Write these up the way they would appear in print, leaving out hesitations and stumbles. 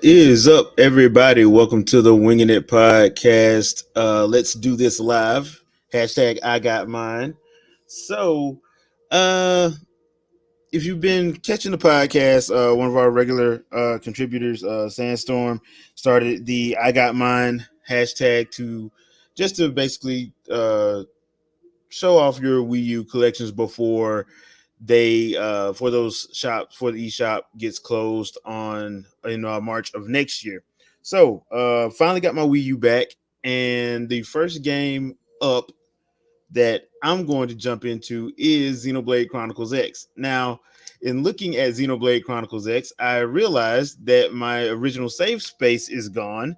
What is up, everybody? Welcome to the Winging It podcast. Let's do this live. Hashtag I got mine. So, uh, if you've been catching the podcast, one of our regular contributors, Sandstorm, started the I got mine hashtag to basically show off your Wii U collections before they for those shops for the eShop gets closed on in March of next year. So finally got my Wii U back, and the first game up that I'm going to jump into is Xenoblade Chronicles X. Now, in looking at Xenoblade Chronicles X, I realized that my original save space is gone.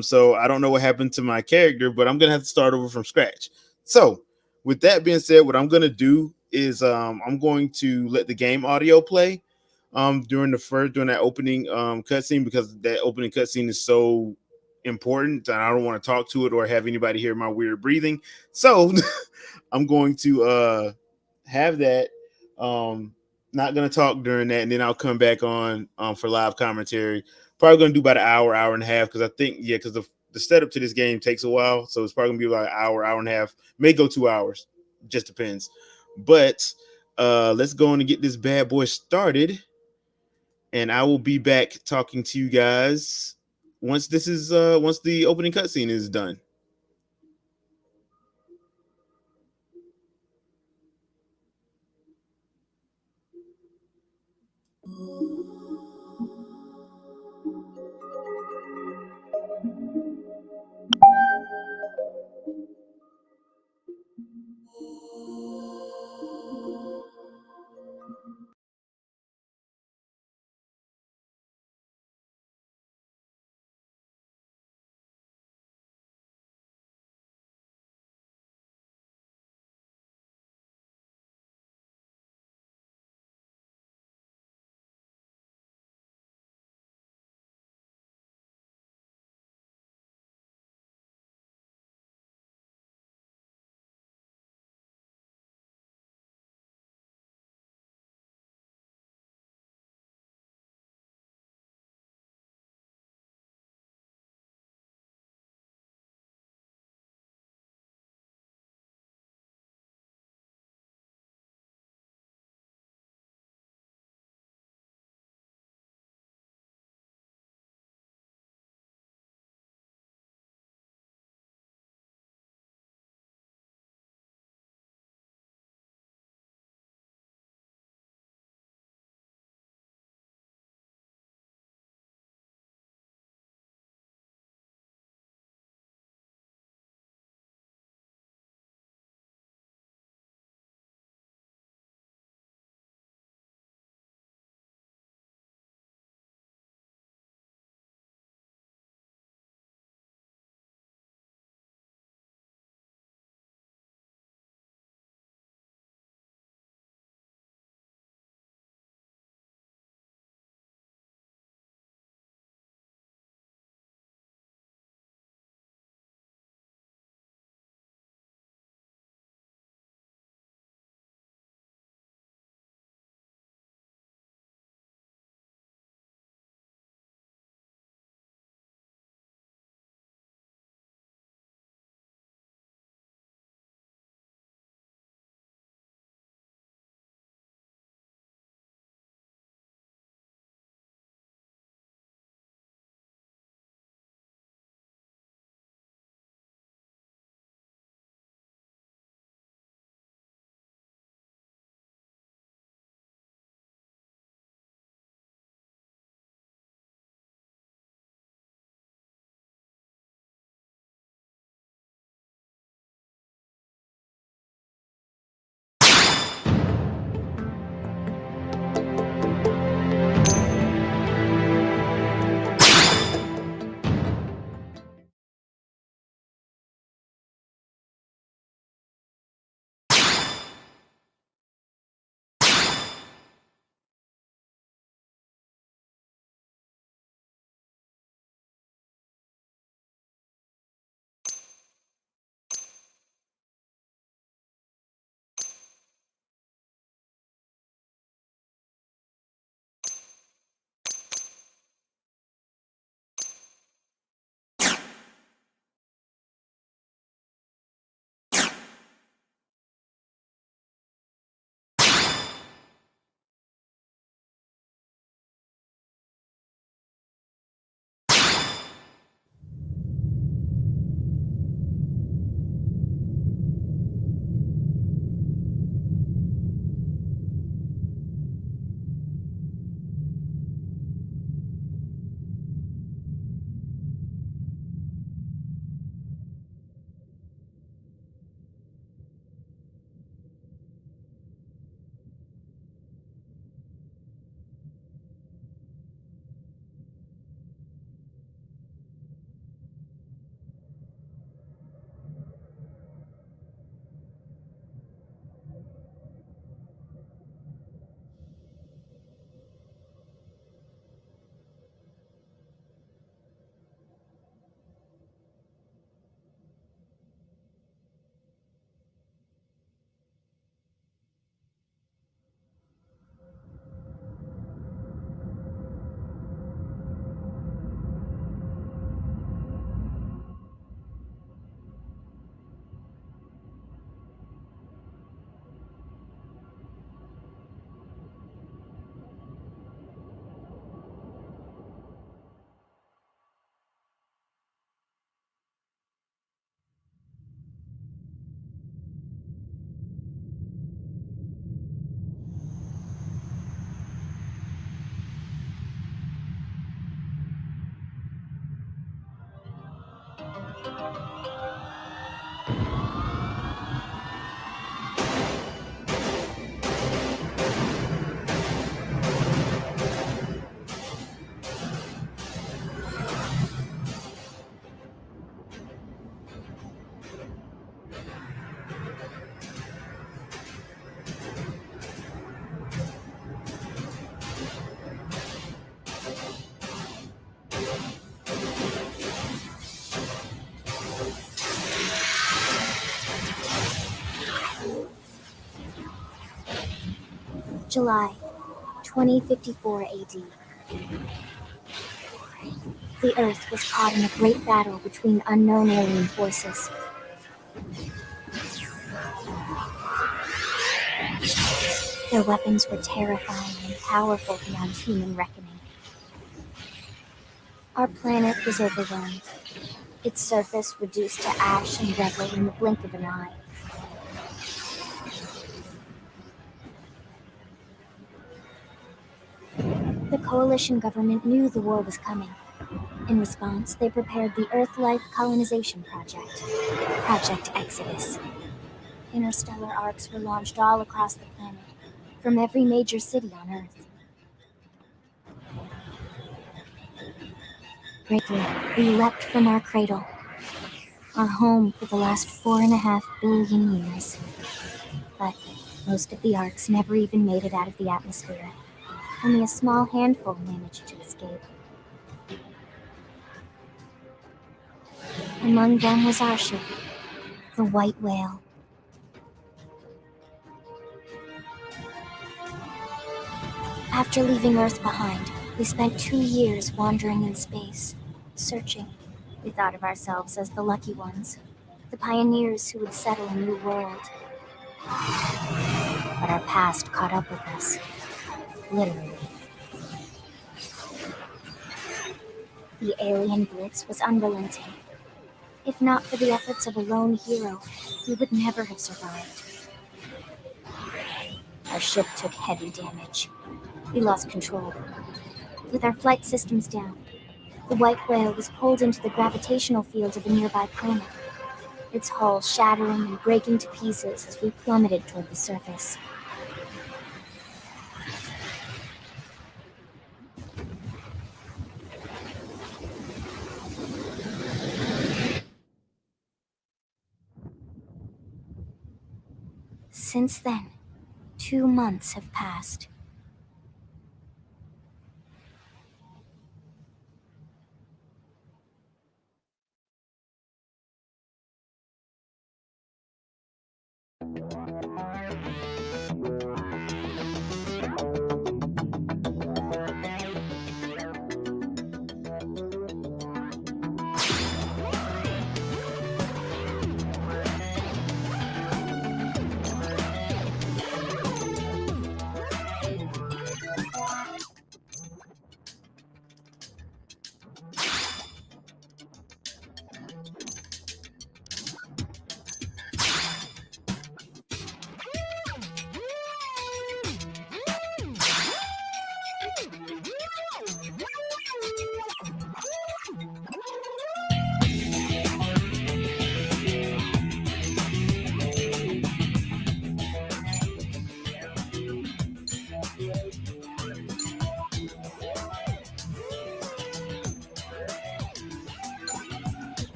So I don't know what happened to my character, but I'm gonna have to start over from scratch. So, with that being said, what I'm gonna do is I'm going to let the game audio play during that opening cutscene, because that opening cutscene is so important and I don't want to talk to it or have anybody hear my weird breathing. So I'm going to have that. Not going to talk during that, and then I'll come back on for live commentary. Probably going to do about an hour and a half, because I think because the setup to this game takes a while, so it's probably going to be like an hour and a half, may go 2 hours, just depends. But let's go on and get this bad boy started, and I will be back talking to you guys once once the opening cutscene is done. July 2054 AD. The Earth was caught in a great battle between unknown alien forces. Their weapons were terrifying and powerful beyond human reckoning. Our planet was overwhelmed, its surface reduced to ash and rubble in the blink of an eye. The coalition government knew the war was coming. In response, they prepared the Earth-Life Colonization Project, Project Exodus. Interstellar arcs were launched all across the planet, from every major city on Earth. Bravely, we leapt from our cradle, our home for the last 4.5 billion years. But most of the arcs never even made it out of the atmosphere. Only a small handful managed to escape. Among them was our ship, the White Whale. After leaving Earth behind, we spent 2 years wandering in space, searching. We thought of ourselves as the lucky ones, the pioneers who would settle a new world. But our past caught up with us, literally. The alien blitz was unrelenting. If not for the efforts of a lone hero, we would never have survived. Our ship took heavy damage. We lost control. With our flight systems down, the White Whale was pulled into the gravitational field of a nearby planet, its hull shattering and breaking to pieces as we plummeted toward the surface. Since then, 2 months have passed.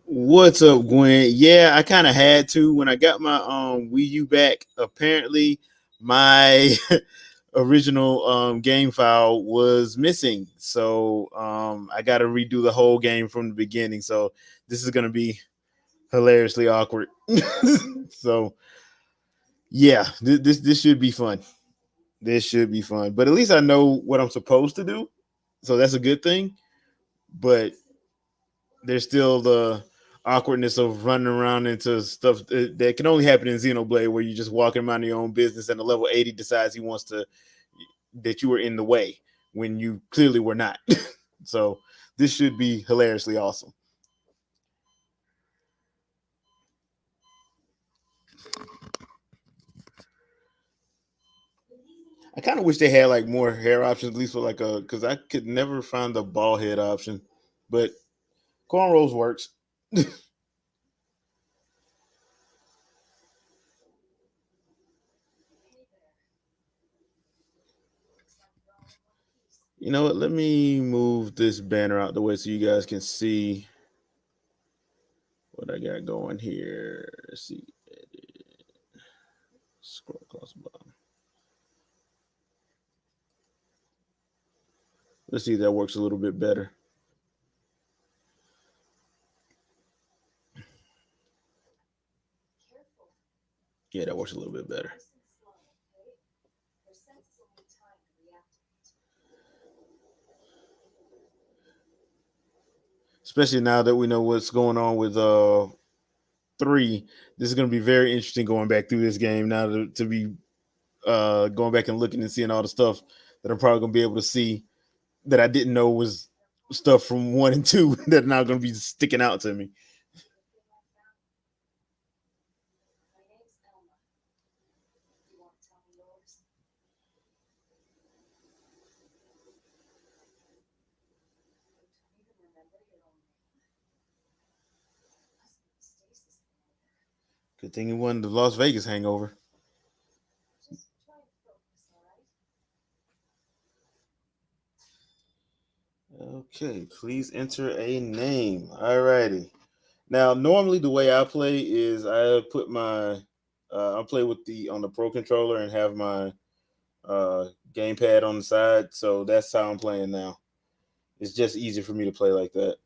What's up, Gwen? Yeah, I kind of had to when I got my Wii U back. Apparently, my original game file was missing, so I got to redo the whole game from the beginning. So this is gonna be hilariously awkward. So yeah, this should be fun. This should be fun. But at least I know what I'm supposed to do, so that's a good thing. But there's still the awkwardness of running around into stuff that can only happen in Xenoblade, where you're just walking around your own business, and the level 80 decides he wants to that you were in the way when you clearly were not. So this should be hilariously awesome. I kind of wish they had like more hair options, at least for like a because I could never find the ball head option, but cornrows works. You know what? Let me move this banner out the way so you guys can see what I got going here. Let's see. Scroll across the bottom. Let's see if that works a little bit better. Yeah, that works a little bit better. Especially now that we know what's going on with 3. This is going to be very interesting going back through this game now to be going back and looking and seeing all the stuff that I'm probably going to be able to see that I didn't know was stuff from 1 and 2 that are now going to be sticking out to me. Good thing it wasn't the Las Vegas hangover. Okay, please enter a name. Alrighty. Now, normally the way I play is I put my I play with the on the Pro controller and have my gamepad on the side, so that's how I'm playing now. It's just easier for me to play like that.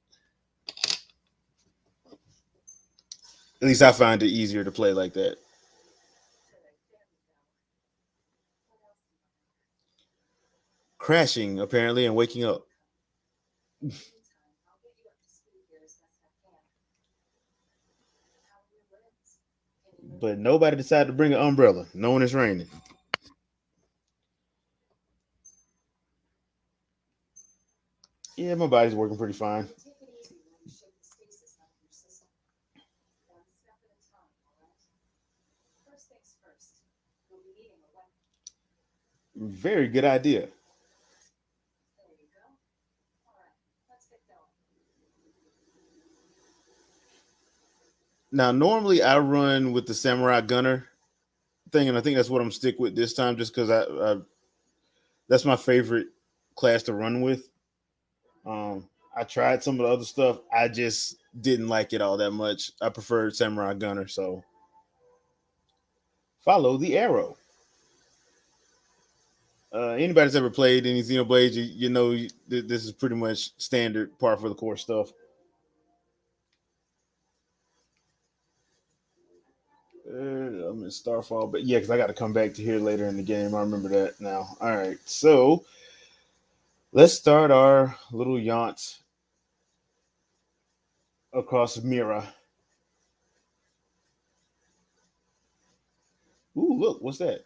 At least I find it easier to play like that. Crashing apparently and waking up. but nobody decided to bring an umbrella knowing it's raining. Yeah, my body's working pretty fine. Very good idea. Now, normally I run with the samurai gunner thing, and I think that's what I'm gonna stick with this time, just because that's my favorite class to run with. I tried some of the other stuff. I just didn't like it all that much. I preferred samurai gunner, so follow the arrow. Anybody that's ever played any Xenoblade, you know this is pretty much standard part for the core stuff. I'm in Starfall, but yeah, because I got to come back to here later in the game. I remember that now. All right, so let's start our little yaunt across Mira. Ooh, look, what's that?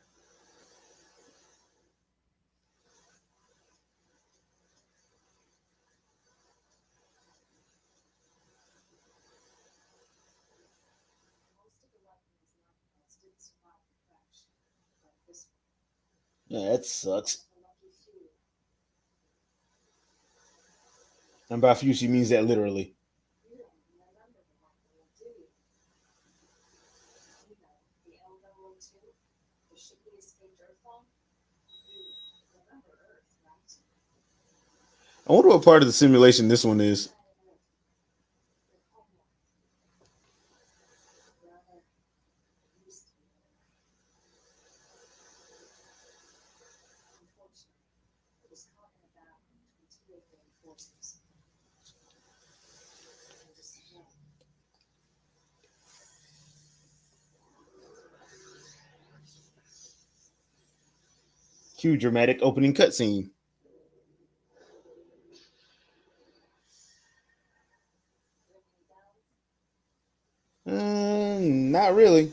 Yeah, that sucks. And by few, she means that literally. I wonder what part of the simulation this one is. Cue dramatic opening cutscene. Not really.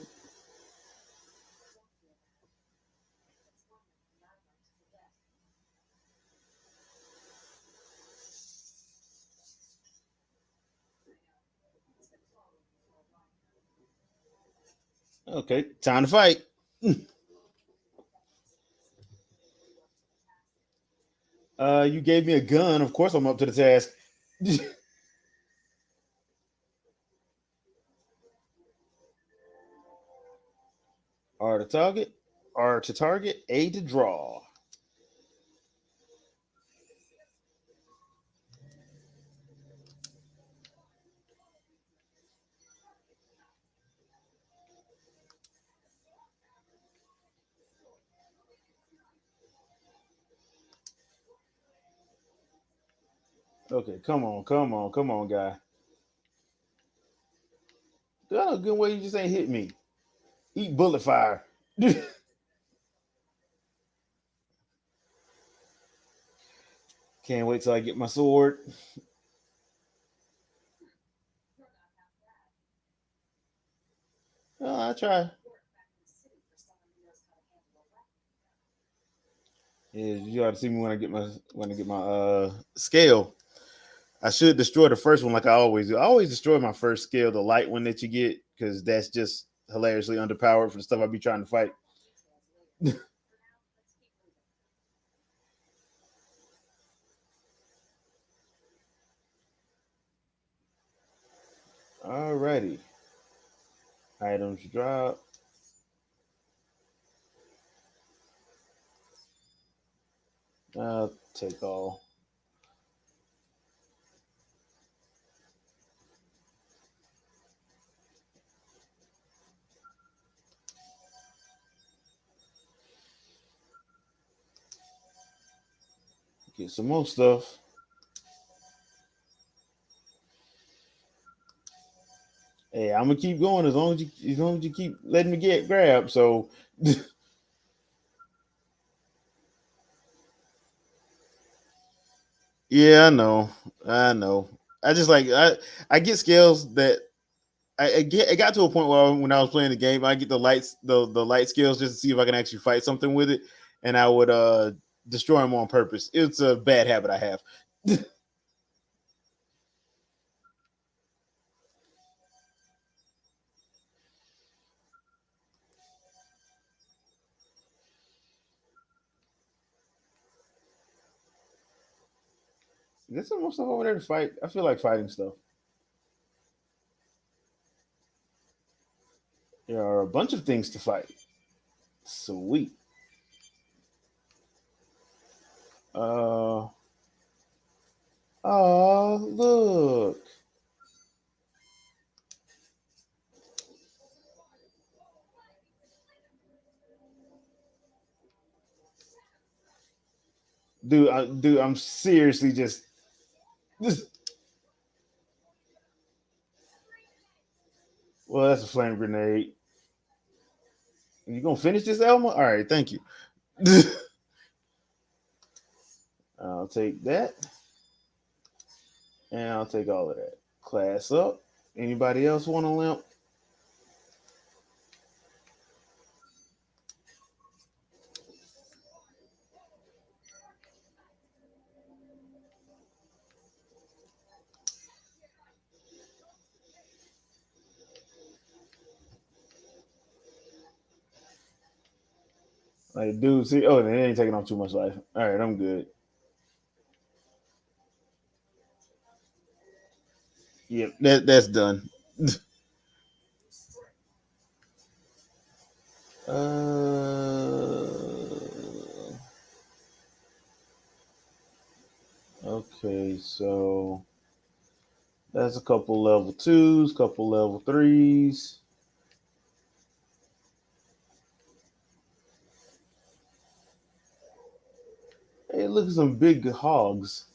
Okay, time to fight. You gave me a gun. Of course, I'm up to the task. R to target. R to target. A to draw. Okay, come on, guy. There's a good way you just ain't hit me. Eat bullet fire. Can't wait till I get my sword. Oh, I try. Yeah, you ought to see me when I get my scale. I should destroy the first one like I always do. I always destroy my first scale, the light one that you get, because that's just hilariously underpowered for the stuff I be trying to fight. Alrighty. Items drop. I'll take all. Get some more stuff. Hey, I'm gonna keep going as long as you keep letting me get grabbed. So yeah, I know. I know. I just like I get scales that it got to a point where when I was playing the game, I get the light skills just to see if I can actually fight something with it, and I would destroy them on purpose. It's a bad habit I have. There's some more stuff over there to fight. I feel like fighting stuff. There are a bunch of things to fight. Sweet. Uh oh, look. Dude, I'm seriously just well, that's a flame grenade. You gonna finish this, Elma? All right, thank you. I'll take that, and I'll take all of that. Class up. Anybody else want a limp? Like, dude, see, oh, they ain't taking off too much life. All right, I'm good. Yep, that's done. uh, okay, so that's a couple level twos, couple level threes. Hey, look at some big hogs.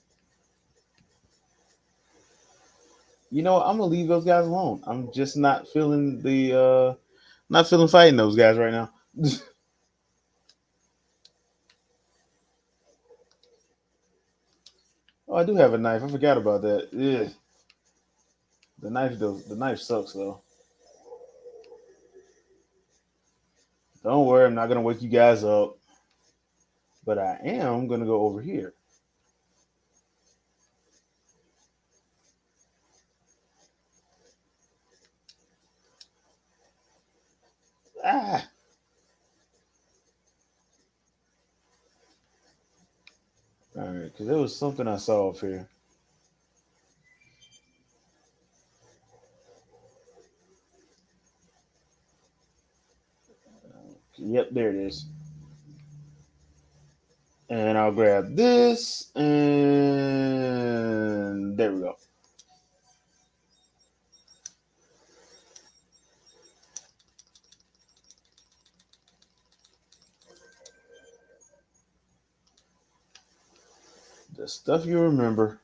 You know what? I'm gonna leave those guys alone. I'm just not feeling not feeling fighting those guys right now. Oh, I do have a knife. I forgot about that. Yeah, the knife sucks though. Don't worry, I'm not gonna wake you guys up, but I am gonna go over here. Ah, all right, because there was something I saw up here. Yep, there it is. And I'll grab this, and there we go. The stuff you remember.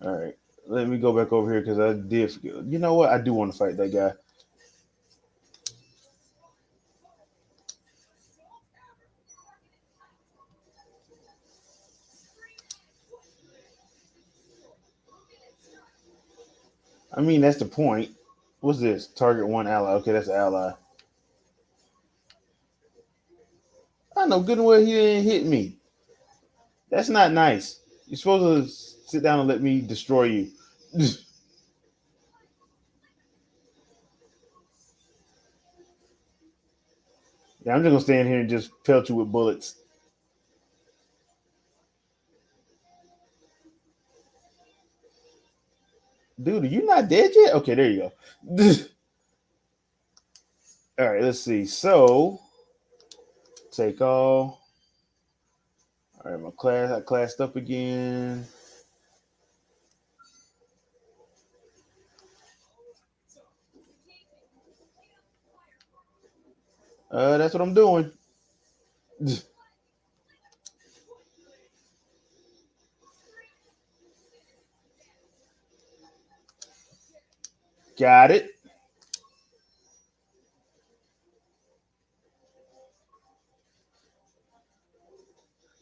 All right, let me go back over here because I did forget. You know what? I do want to fight that guy. I mean, that's the point. What's this? Target one ally. Okay, that's an ally. I know good and well he didn't hit me. That's not nice. You're supposed to sit down and let me destroy you. Yeah, I'm just gonna stand here and just pelt you with bullets. Dude, are you not dead yet? Okay, there you go. All right, let's see. So, take all. All right, I classed up again. That's what I'm doing. Got it.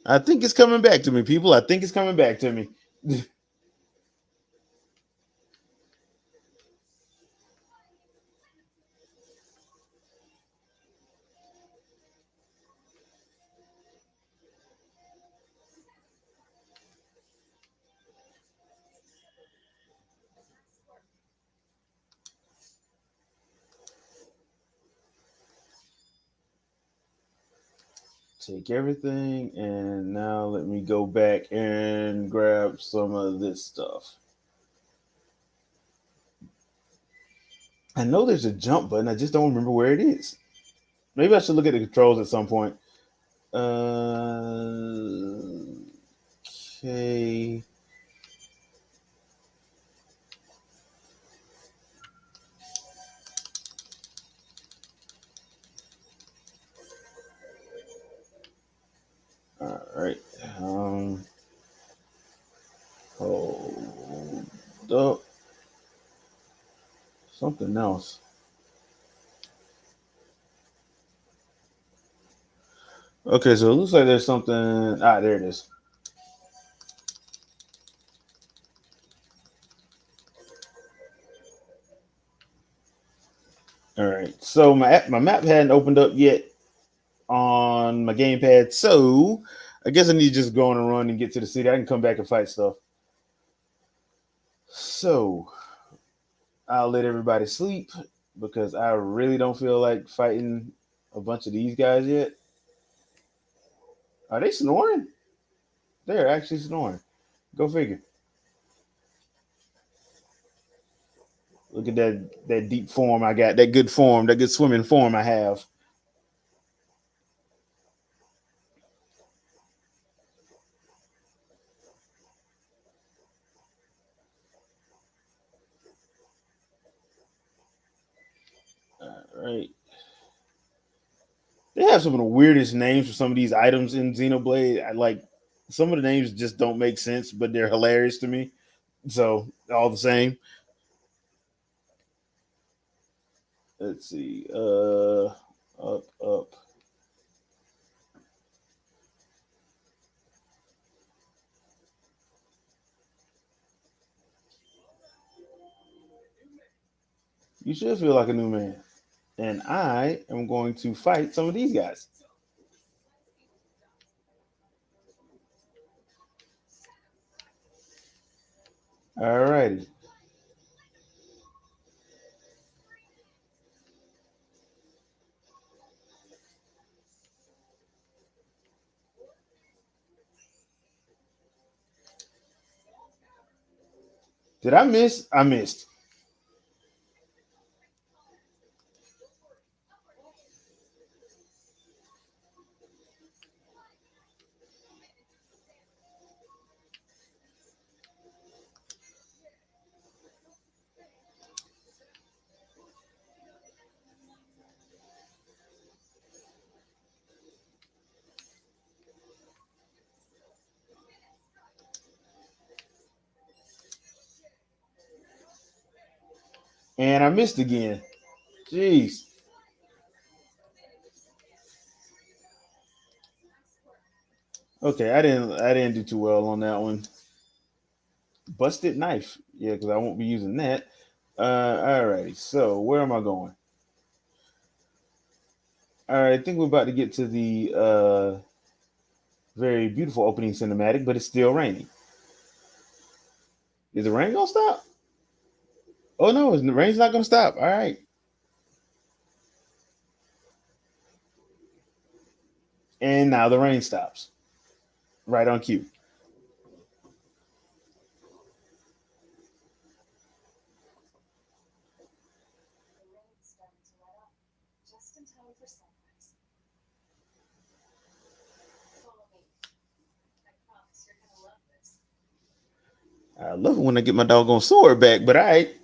I think it's coming back to me, people. I think it's coming back to me. take everything, and now let me go back and grab some of this stuff. I know there's a jump button. I just don't remember where it is. Maybe I should look at the controls at some point. Okay. All right. Hold up. Something else. Okay, so it looks like there's something. Ah, there it is. All right. So my map hadn't opened up yet on my gamepad, so I guess I need to just go on a run and get to the city. I can come back and fight stuff. So I'll let everybody sleep because I really don't feel like fighting a bunch of these guys yet. Are they snoring? They're actually snoring. Go figure. Look at that deep form I got. That good form. That good swimming form I have. All right. They have some of the weirdest names for some of these items in Xenoblade. I like some of the names just don't make sense, but they're hilarious to me. So all the same. Let's see. Up. You should feel like a new man. And I am going to fight some of these guys. Alrighty. Did I miss? I missed. And I missed again. Jeez. Okay, I didn't do too well on that one. Busted knife. Yeah, because I won't be using that. Alrighty. So where am I going? All right, I think we're about to get to the very beautiful opening cinematic, but it's still raining. Is the rain gonna stop? Oh no, the rain's not gonna stop. All right. And now the rain stops. Right on cue. I love it when I get my doggone sword back, but all right.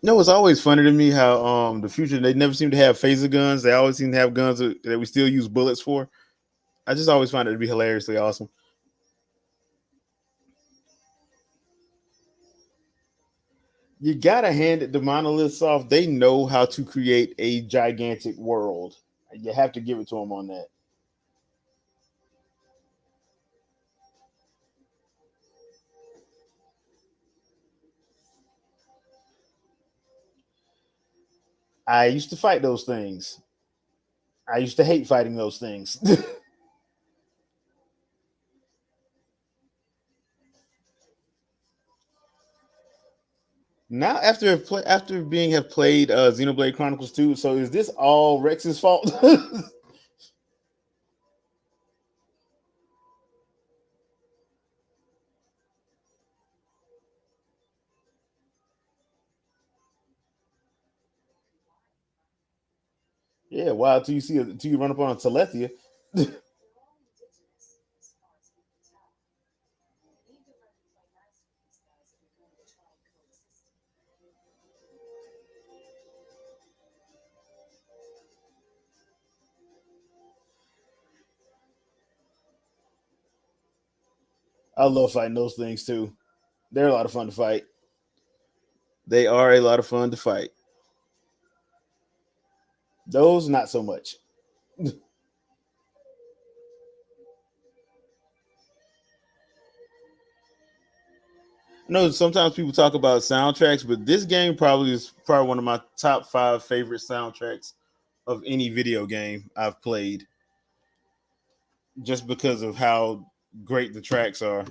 No, it's always funny to me how the future they never seem to have phaser guns. They always seem to have guns that we still use bullets for. I just always find it to be hilariously awesome. You gotta hand it the monoliths off. They know how to create a gigantic world. You have to give it to them on that. I used to fight those things. I used to hate fighting those things. Now after being have played Xenoblade Chronicles 2, so is this all Rex's fault? Yeah, wow, till you run up on a Telethia. I love fighting those things too. They're a lot of fun to fight. They are a lot of fun to fight. Those not so much. I know sometimes people talk about soundtracks, but this game probably is probably one of my top five favorite soundtracks of any video game I've played, just because of how great the tracks are.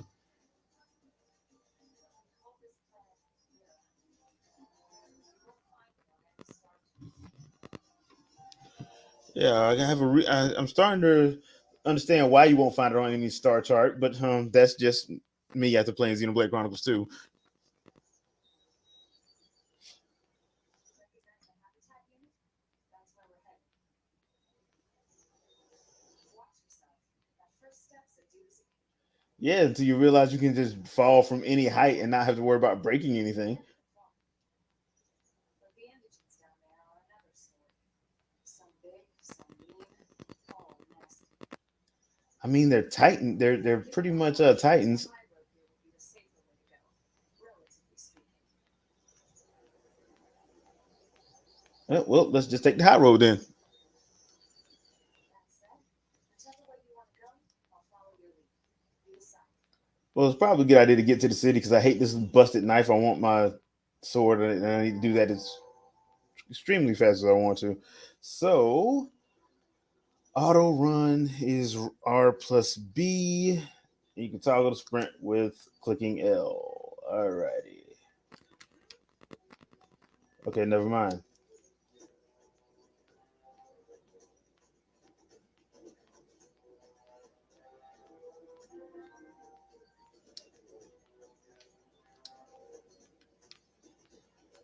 Yeah, I'm starting to understand why you won't find it on any star chart, but that's just me after playing Xenoblade Chronicles 2. Yeah, until you realize you can just fall from any height and not have to worry about breaking anything. I mean, they're Titan. They're pretty much Titans. Well, let's just take the high road then. Well, it's probably a good idea to get to the city because I hate this busted knife. I want my sword, and I need to do that as extremely fast as I want to. So, auto run is R plus B. You can toggle the sprint with clicking L. Alrighty. Okay, never mind.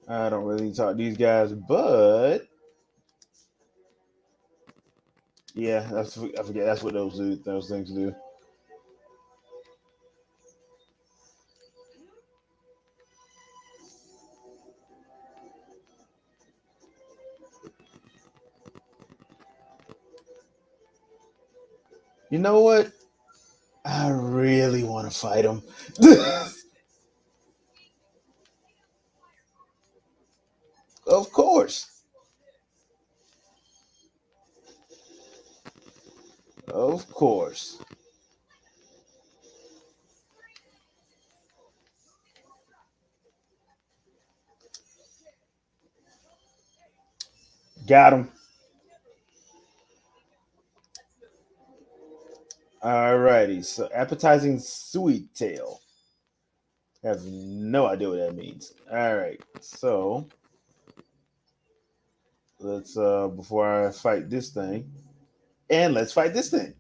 I don't really talk to these guys, but yeah, I forget that's what those things do. You know what? I really want to fight them. Of course. Of course. Got him. Alrighty. So appetizing sweet tail. I have no idea what that means. Alright. So let's before I fight this thing. And let's fight this thing.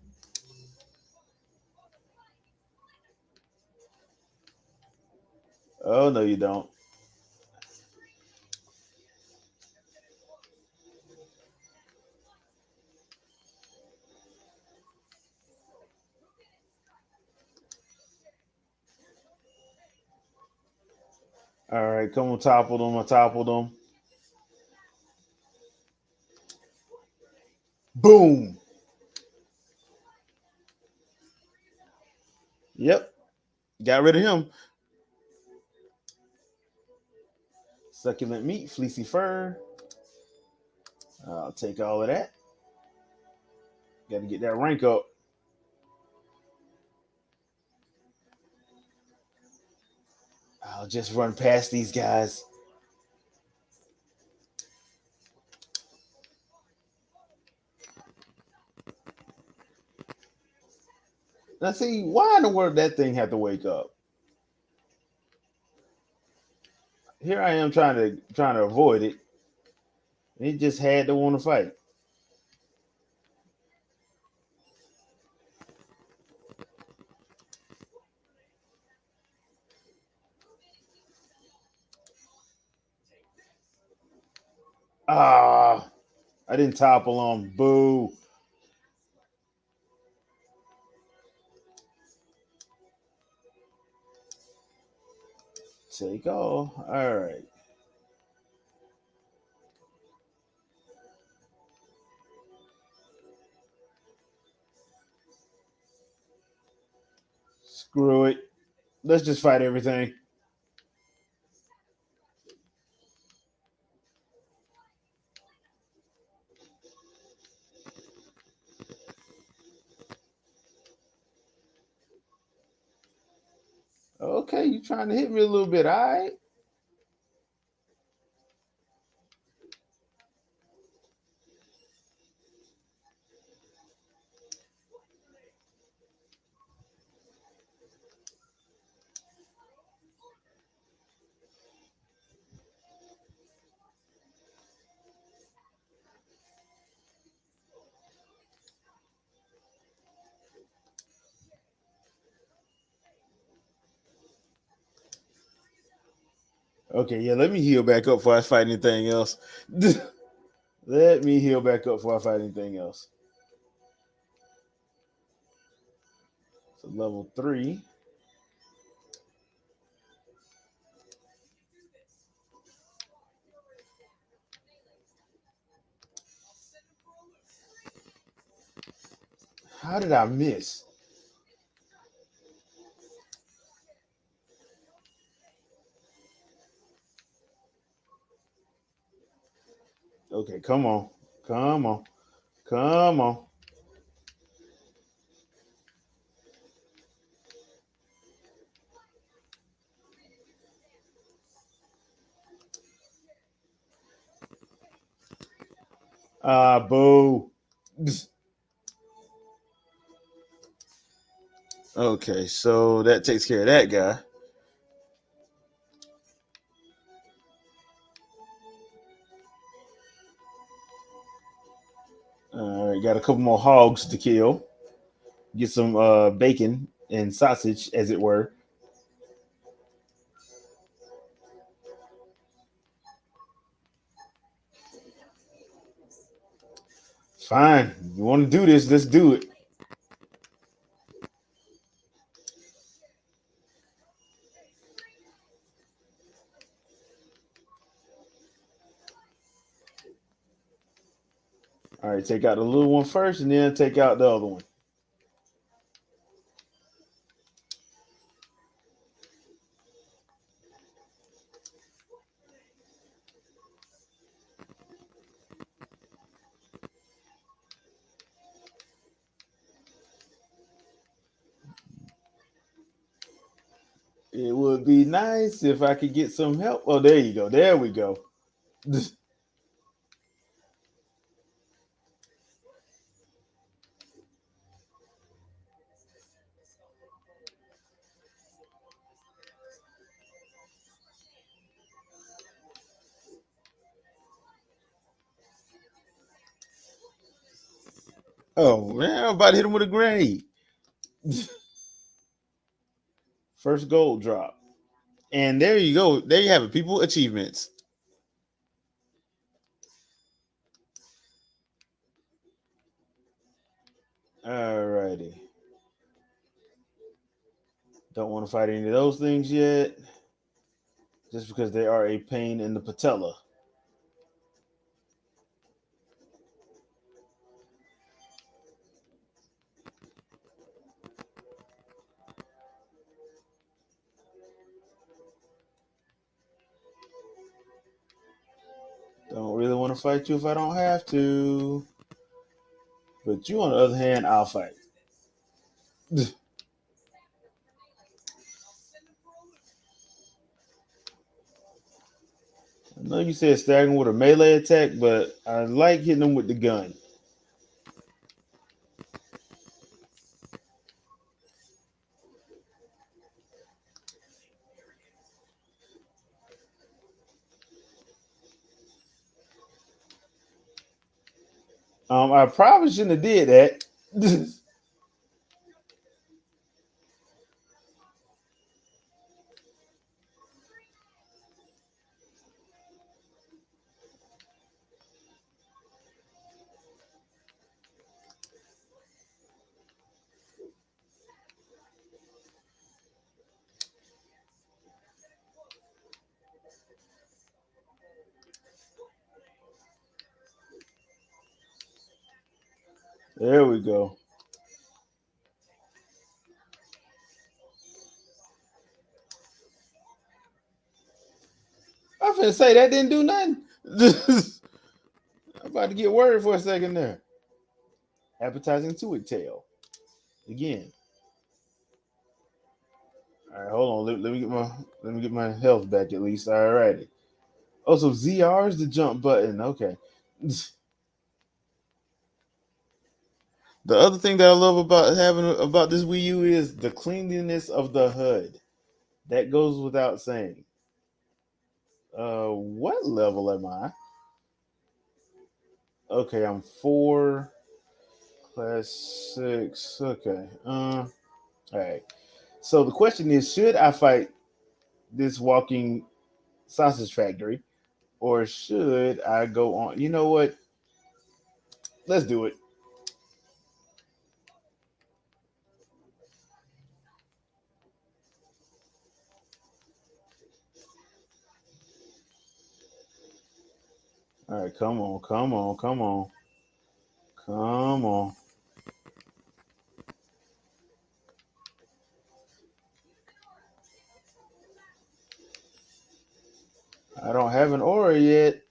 Oh no, you don't. Alright, come on, toppled them. I toppled them. Boom. Yep. Got rid of him. Succulent meat, fleecy fur. I'll take all of that. Got to get that rank up. I'll just run past these guys. Now, see, why in the world that thing had to wake up? here I am trying to avoid it. And he just had to want to fight. Ah, I didn't topple him. Boo. Take off. All right. Screw it. Let's just fight everything. Okay, you trying to hit me a little bit, all right? Okay, yeah, let me heal back up before I fight anything else. Let me heal back up before I fight anything else. So level 3. How did I miss? Okay, come on. Come on. Come on. Ah, boo. Okay, so that takes care of that guy. All right, got a couple more hogs to kill. Get some bacon and sausage, as it were. Fine. You want to do this? Let's do it. All right, take out the little one first, and then take out the other one. It would be nice if I could get some help. Oh, there you go. There we go. Oh man, I'm about to hit him with a grenade. First gold drop. And there you go. There you have it, people. Achievements. Alrighty. Don't want to fight any of those things yet. Just because they are a pain in the patella. Don't really want to fight you if I don't have to. But you, on the other hand, I'll fight. I know you said staggering with a melee attack, but I like hitting them with the gun. I probably shouldn't have did that. There we go. I was finna say that didn't do nothing. I'm about to get worried for a second there. Appetizing to it tail. Again. All right, hold on. Let me get my health back at least. All righty. Oh, so ZR is the jump button. Okay. The other thing that I love about this Wii U is the cleanliness of the HUD. That goes without saying. What level am I? Okay, I'm 4, class 6. Okay. All right. So the question is, should I fight this walking sausage factory, or should I go on? You know what? Let's do it. All right, come on, come on, come on, come on. I don't have an aura yet.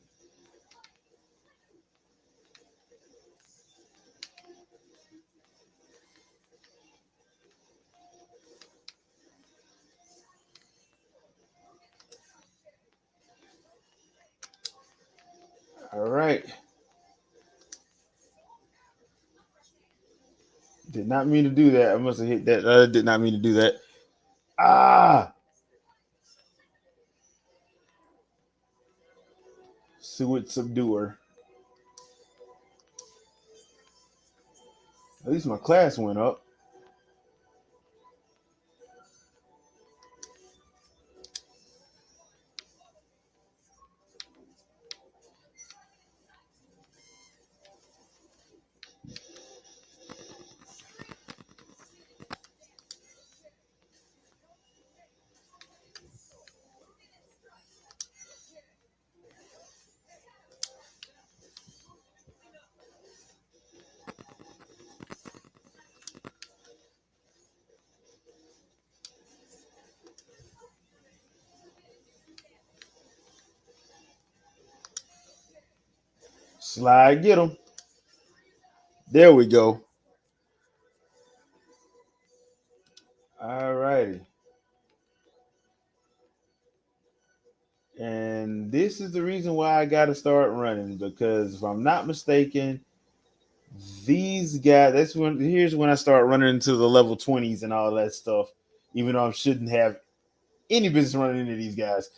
All right. Did not mean to do that. I must have hit that. I did not mean to do that. Ah! Suet Subduer. At least my class went up. Slide, get him. There we go. All righty. And this is the reason why I got to start running, because if I'm not mistaken, these guys, here's when I start running into the level 20s and all that stuff, even though I shouldn't have any business running into these guys.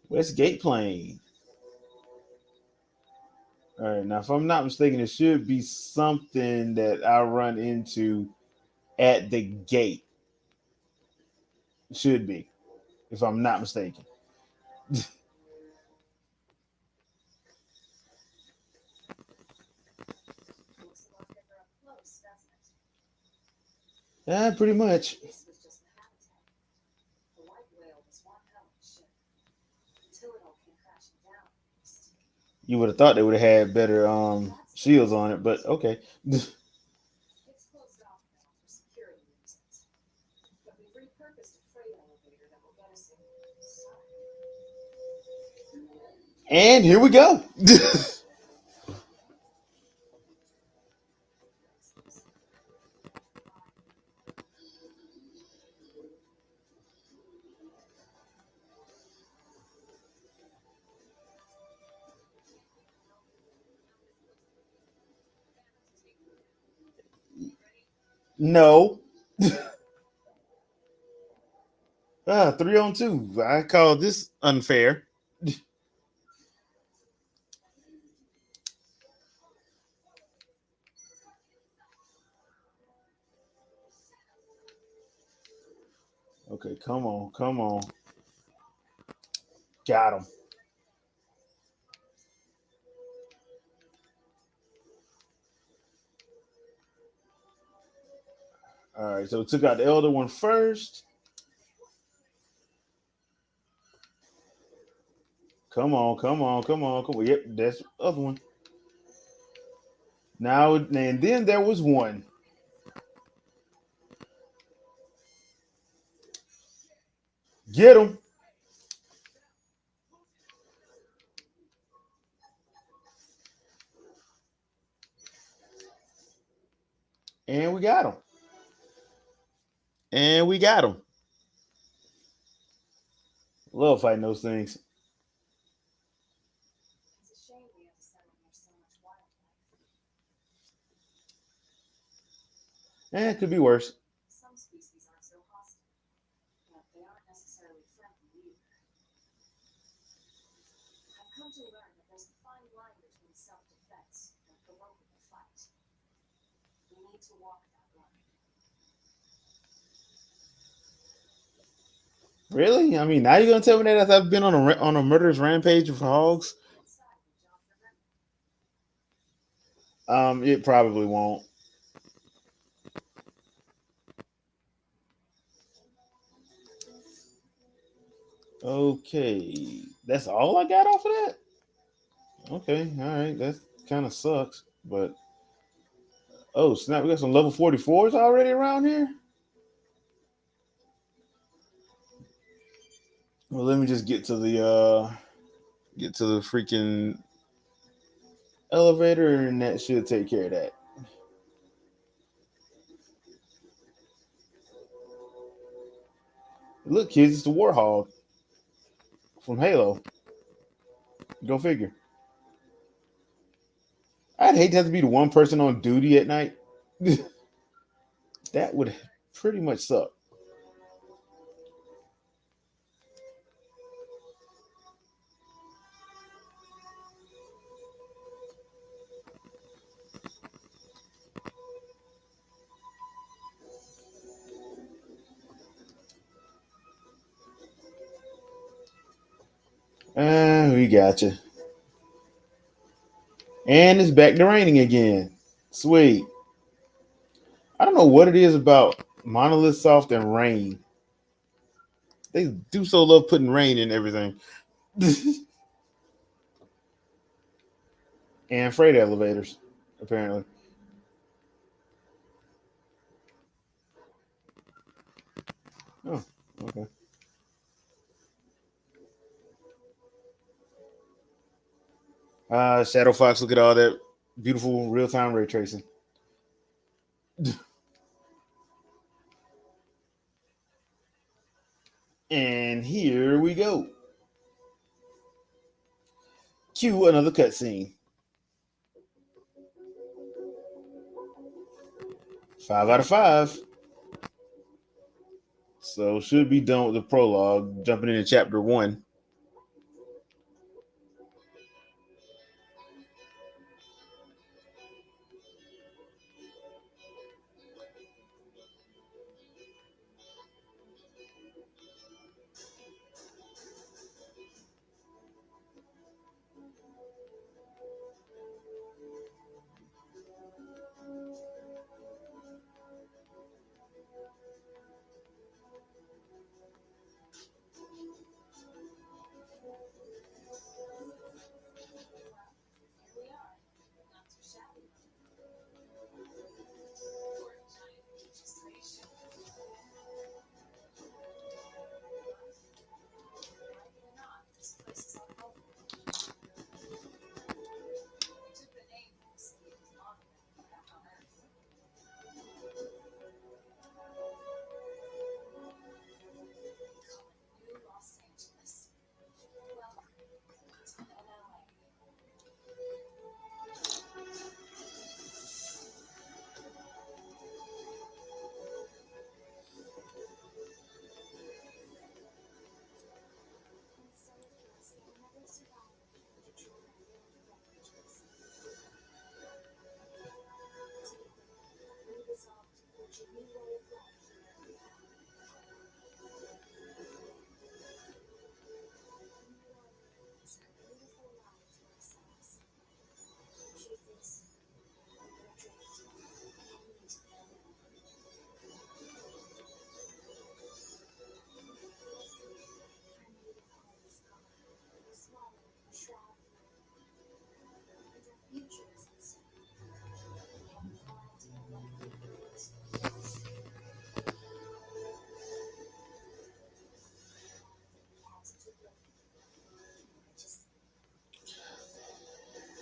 Westgate Plain. All right, now if I'm not mistaken, it should be something that I run into at the gate. It should be, if I'm not mistaken. Yeah, pretty much. You would have thought they would have had better shields on it, but okay. And here we go. No. 3-on-2. I call this unfair. Okay, come on, come on. Got him. All right, so we took out the elder one first. Come on, come on, come on, come on. Yep, that's the other one. Now and then there was one. Get him. And we got him. And we got him. Love fighting those things. It could be worse. Really? I mean, now you're gonna tell me that after I've been on a murderous rampage of hogs? It probably won't. Okay, that's all I got off of that. Okay, all right, that kind of sucks. But oh snap, we got some level 44s already around here. Well, let me just get to the freaking elevator, and that should take care of that. Look, kids, it's the Warhog from Halo. Go figure. I'd hate to have to be the one person on duty at night. That would pretty much suck. We got you. And it's back to raining again. Sweet. I don't know what it is about Monolith Soft and rain. They do so love putting rain in everything. And freight elevators, apparently. Oh, okay. Shadow Fox, look at all that beautiful real time ray tracing. And here we go. Cue another cutscene. 5 out of 5. So should be done with the prologue. Jumping into chapter 1.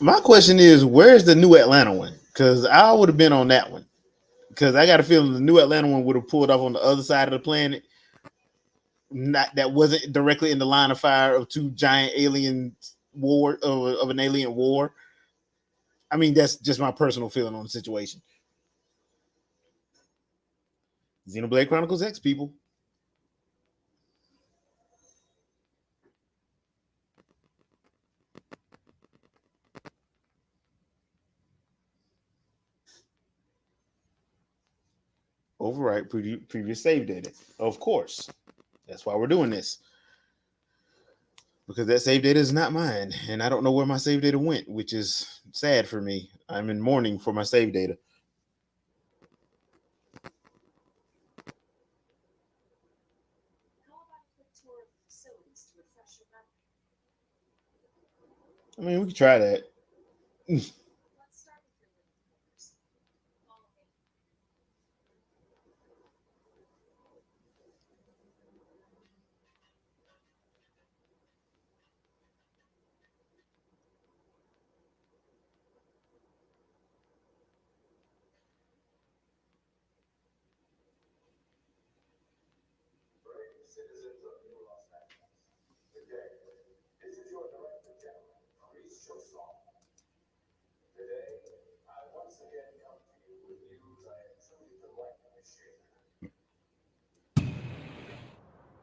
My question is, where's the New Atlanta one? Because I would have been on that one. Because I got a feeling the New Atlanta one would have pulled off on the other side of the planet. Not that wasn't directly in the line of fire of two giant alien war of an alien war. I mean, that's just my personal feeling on the situation. Xenoblade Chronicles X, people. Overwrite previous save data. Of course. That's why we're doing this. Because that save data is not mine. And I don't know where my save data went, which is sad for me. I'm in mourning for my save data. I mean, we could try that.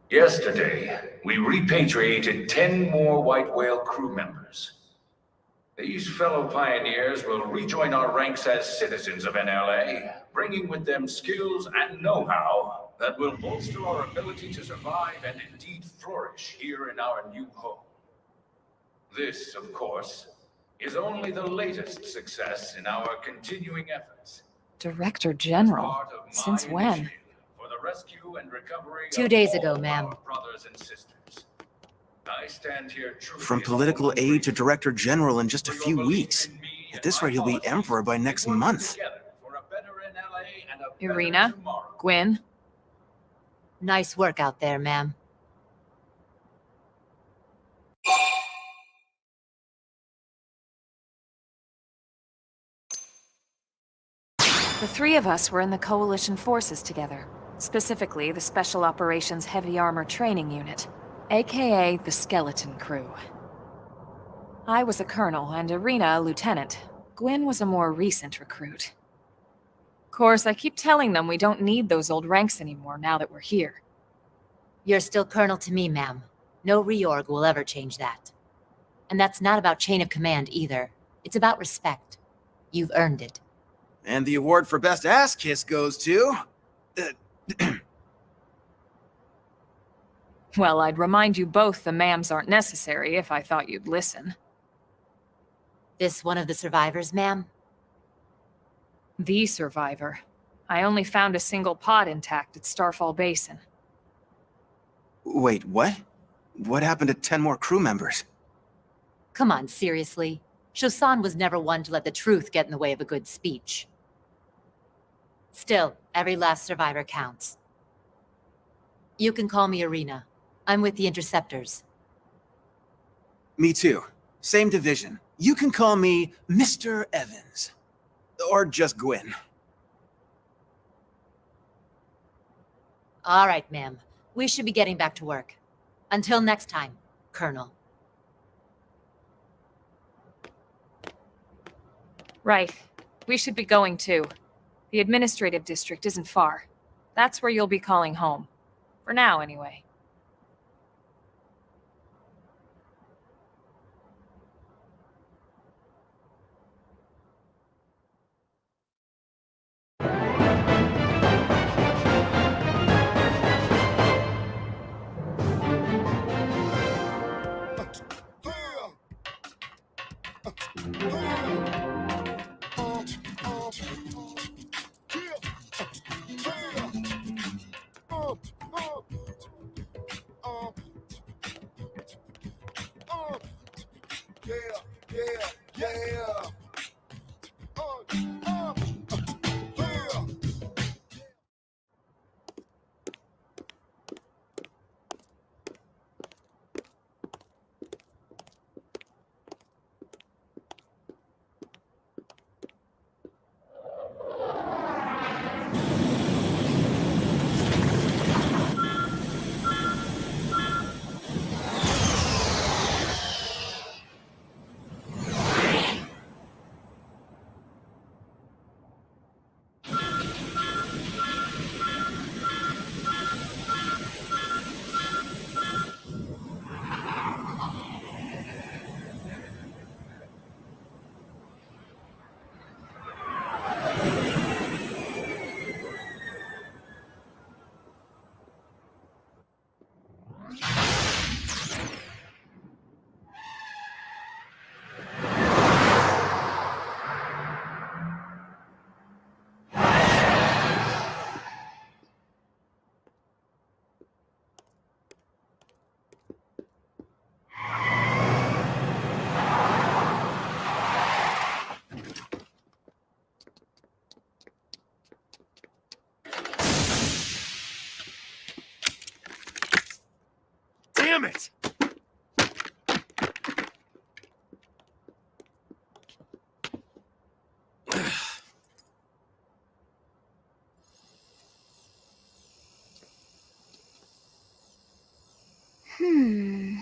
Yesterday, we repatriated 10 more White Whale crew members. These fellow pioneers will rejoin our ranks as citizens of NLA, bringing with them skills and know-how that will bolster our ability to survive and indeed flourish here in our new home. This, of course, is only the latest success in our continuing efforts. Director General? Since when? For the rescue and recovery 2 days ago, ma'am. Brothers and sisters. I stand here From political aide to director general in just a few weeks. At this rate, he'll be emperor by next month. Irina? Gwyn? Nice work out there, ma'am. The three of us were in the Coalition forces together. Specifically, the Special Operations Heavy Armor Training Unit, aka the Skeleton Crew. I was a colonel and Irina a lieutenant. Gwyn was a more recent recruit. Of course, I keep telling them we don't need those old ranks anymore now that we're here. You're still colonel to me, ma'am. No reorg will ever change that. And that's not about chain of command either. It's about respect. You've earned it. And the award for best ass kiss goes to... Well, I'd remind you both the ma'ams aren't necessary if I thought you'd listen. This one of the survivors, ma'am? The survivor. I only found a single pod intact at Starfall Basin. Wait, what? What happened to 10 more crew members? Come on, seriously. Shosan was never one to let the truth get in the way of a good speech. Still, every last survivor counts. You can call me Irina. I'm with the Interceptors. Me too. Same division. You can call me Mr. Evans. Or just Gwyn. All right, ma'am. We should be getting back to work. Until next time, Colonel. Right. We should be going too. The administrative district isn't far. That's where you'll be calling home. For now, anyway. Damn it! Hmm.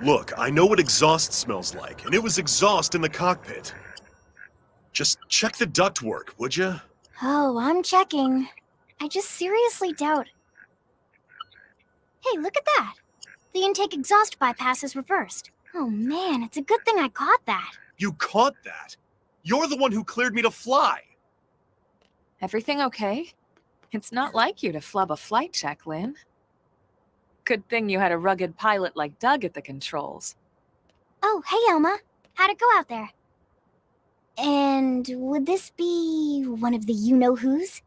Look, I know what exhaust smells like, and it was exhaust in the cockpit. Just check the ductwork, would you? Oh, I'm checking. I just seriously doubt. Hey, look at that! The intake exhaust bypass is reversed. Oh man, it's a good thing I caught that. You caught that? You're the one who cleared me to fly! Everything okay? It's not like you to flub a flight check, Lynn. Good thing you had a rugged pilot like Doug at the controls. Oh, hey Elma. How'd it go out there? And would this be one of the you-know-whos?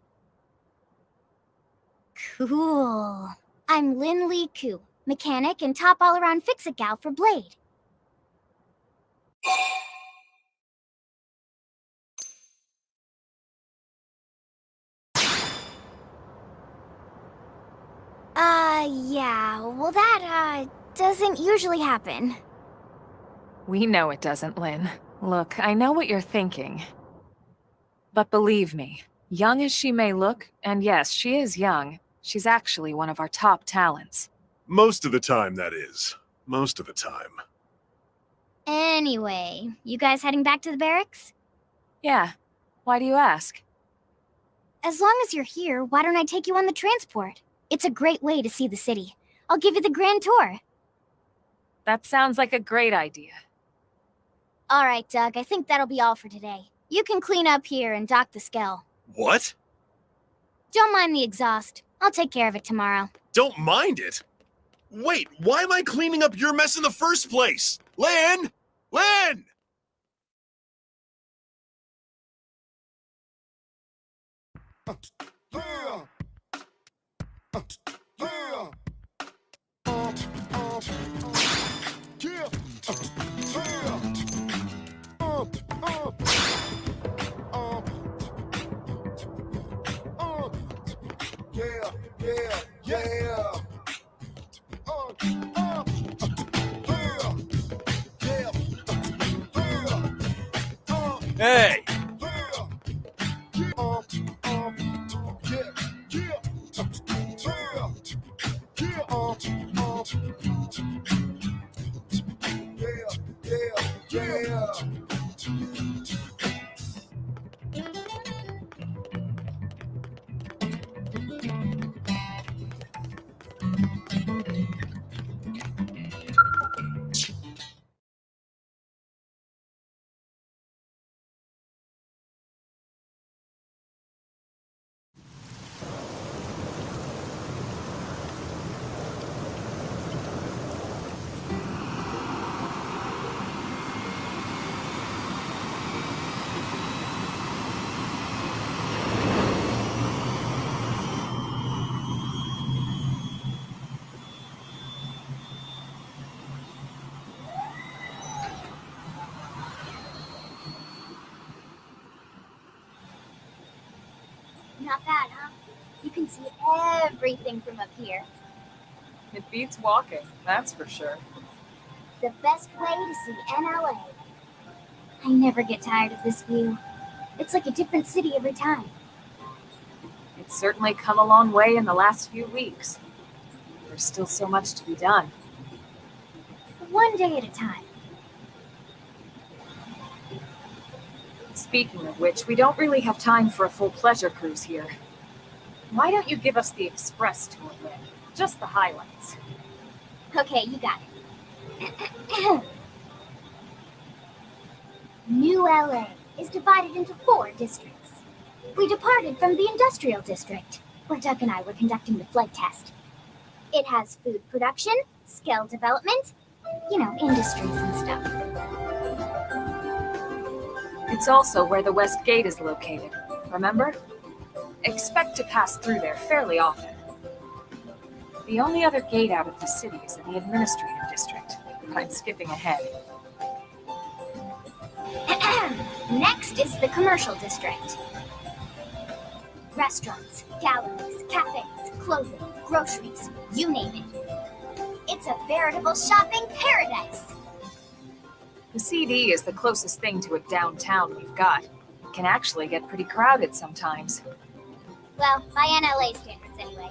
Cool. I'm Lynn Lee Koo, mechanic and top all-around fix-it gal for Blade. Yeah, well that, doesn't usually happen. We know it doesn't, Lynn. Look, I know what you're thinking. But believe me, young as she may look, and yes, she is young, she's actually one of our top talents. Most of the time, that is. Most of the time. Anyway, you guys heading back to the barracks? Yeah. Why do you ask? As long as you're here, why don't I take you on the transport? It's a great way to see the city. I'll give you the grand tour. That sounds like a great idea. All right, Doug, I think that'll be all for today. You can clean up here and dock the Skell. What? Don't mind the exhaust. I'll take care of it tomorrow. Don't mind it? Wait, why am I cleaning up your mess in the first place? Lynn! Lynn! Hey! Not bad, huh? You can see everything from up here. It beats walking, that's for sure. The best way to see NLA. I never get tired of this view. It's like a different city every time. It's certainly come a long way in the last few weeks. There's still so much to be done. One day at a time. Speaking of which, we don't really have time for a full pleasure cruise here. Why don't you give us the express tour, Lynn? Just the highlights. Okay, you got it. New LA is divided into 4 districts. We departed from the industrial district, where Doug and I were conducting the flight test. It has food production, skill development, industries and stuff. It's also where the West Gate is located, remember? Expect to pass through there fairly often. The only other gate out of the city is in the administrative district. I'm skipping ahead. Next is the commercial district. Restaurants, galleries, cafes, clothing, groceries, you name it. It's a veritable shopping paradise. The CD is the closest thing to a downtown we've got. It can actually get pretty crowded sometimes. Well, by NLA standards anyway.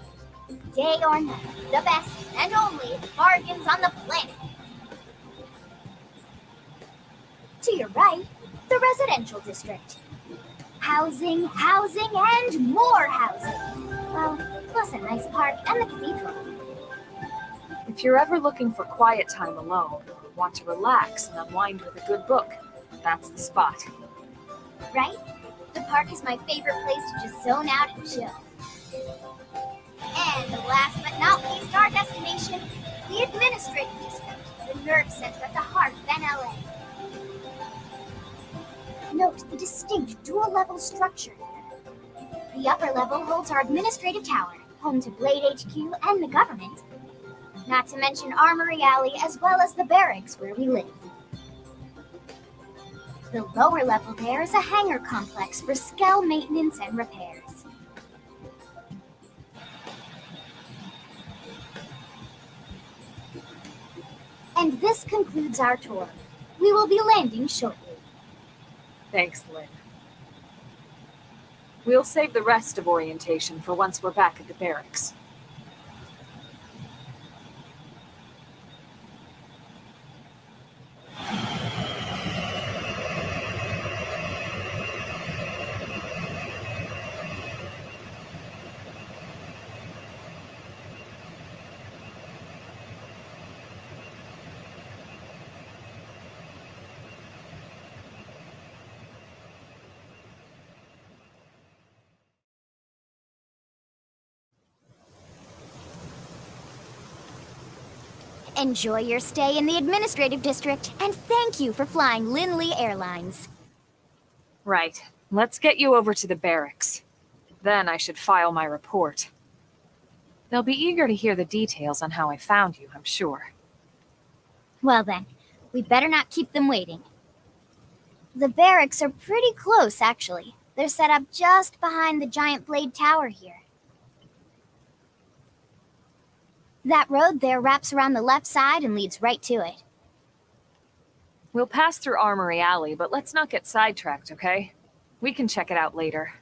Day or night, the best and only bargains on the planet. To your right, the residential district. Housing, housing, and more housing. Well, plus a nice park and the cathedral. If you're ever looking for quiet time alone, or want to relax and unwind with a good book, that's the spot. Right? The park is my favorite place to just zone out and chill. And last but not least, our destination, the administrative district, the nerve center at the heart of NLA. Note the distinct dual-level structure here. The upper level holds our administrative tower, home to Blade HQ and the government. Not to mention Armory Alley as well as the barracks where we live. The lower level there is a hangar complex for Skell maintenance and repairs. And this concludes our tour. We will be landing shortly. Thanks, Lynn. We'll save the rest of orientation for once we're back at the barracks. Enjoy your stay in the administrative district, and thank you for flying Linley Airlines. Right. Let's get you over to the barracks. Then I should file my report. They'll be eager to hear the details on how I found you, I'm sure. Well then, we better not keep them waiting. The barracks are pretty close, actually. They're set up just behind the giant blade tower here. That road there wraps around the left side and leads right to it. We'll pass through Armory Alley, but let's not get sidetracked, okay? We can check it out later.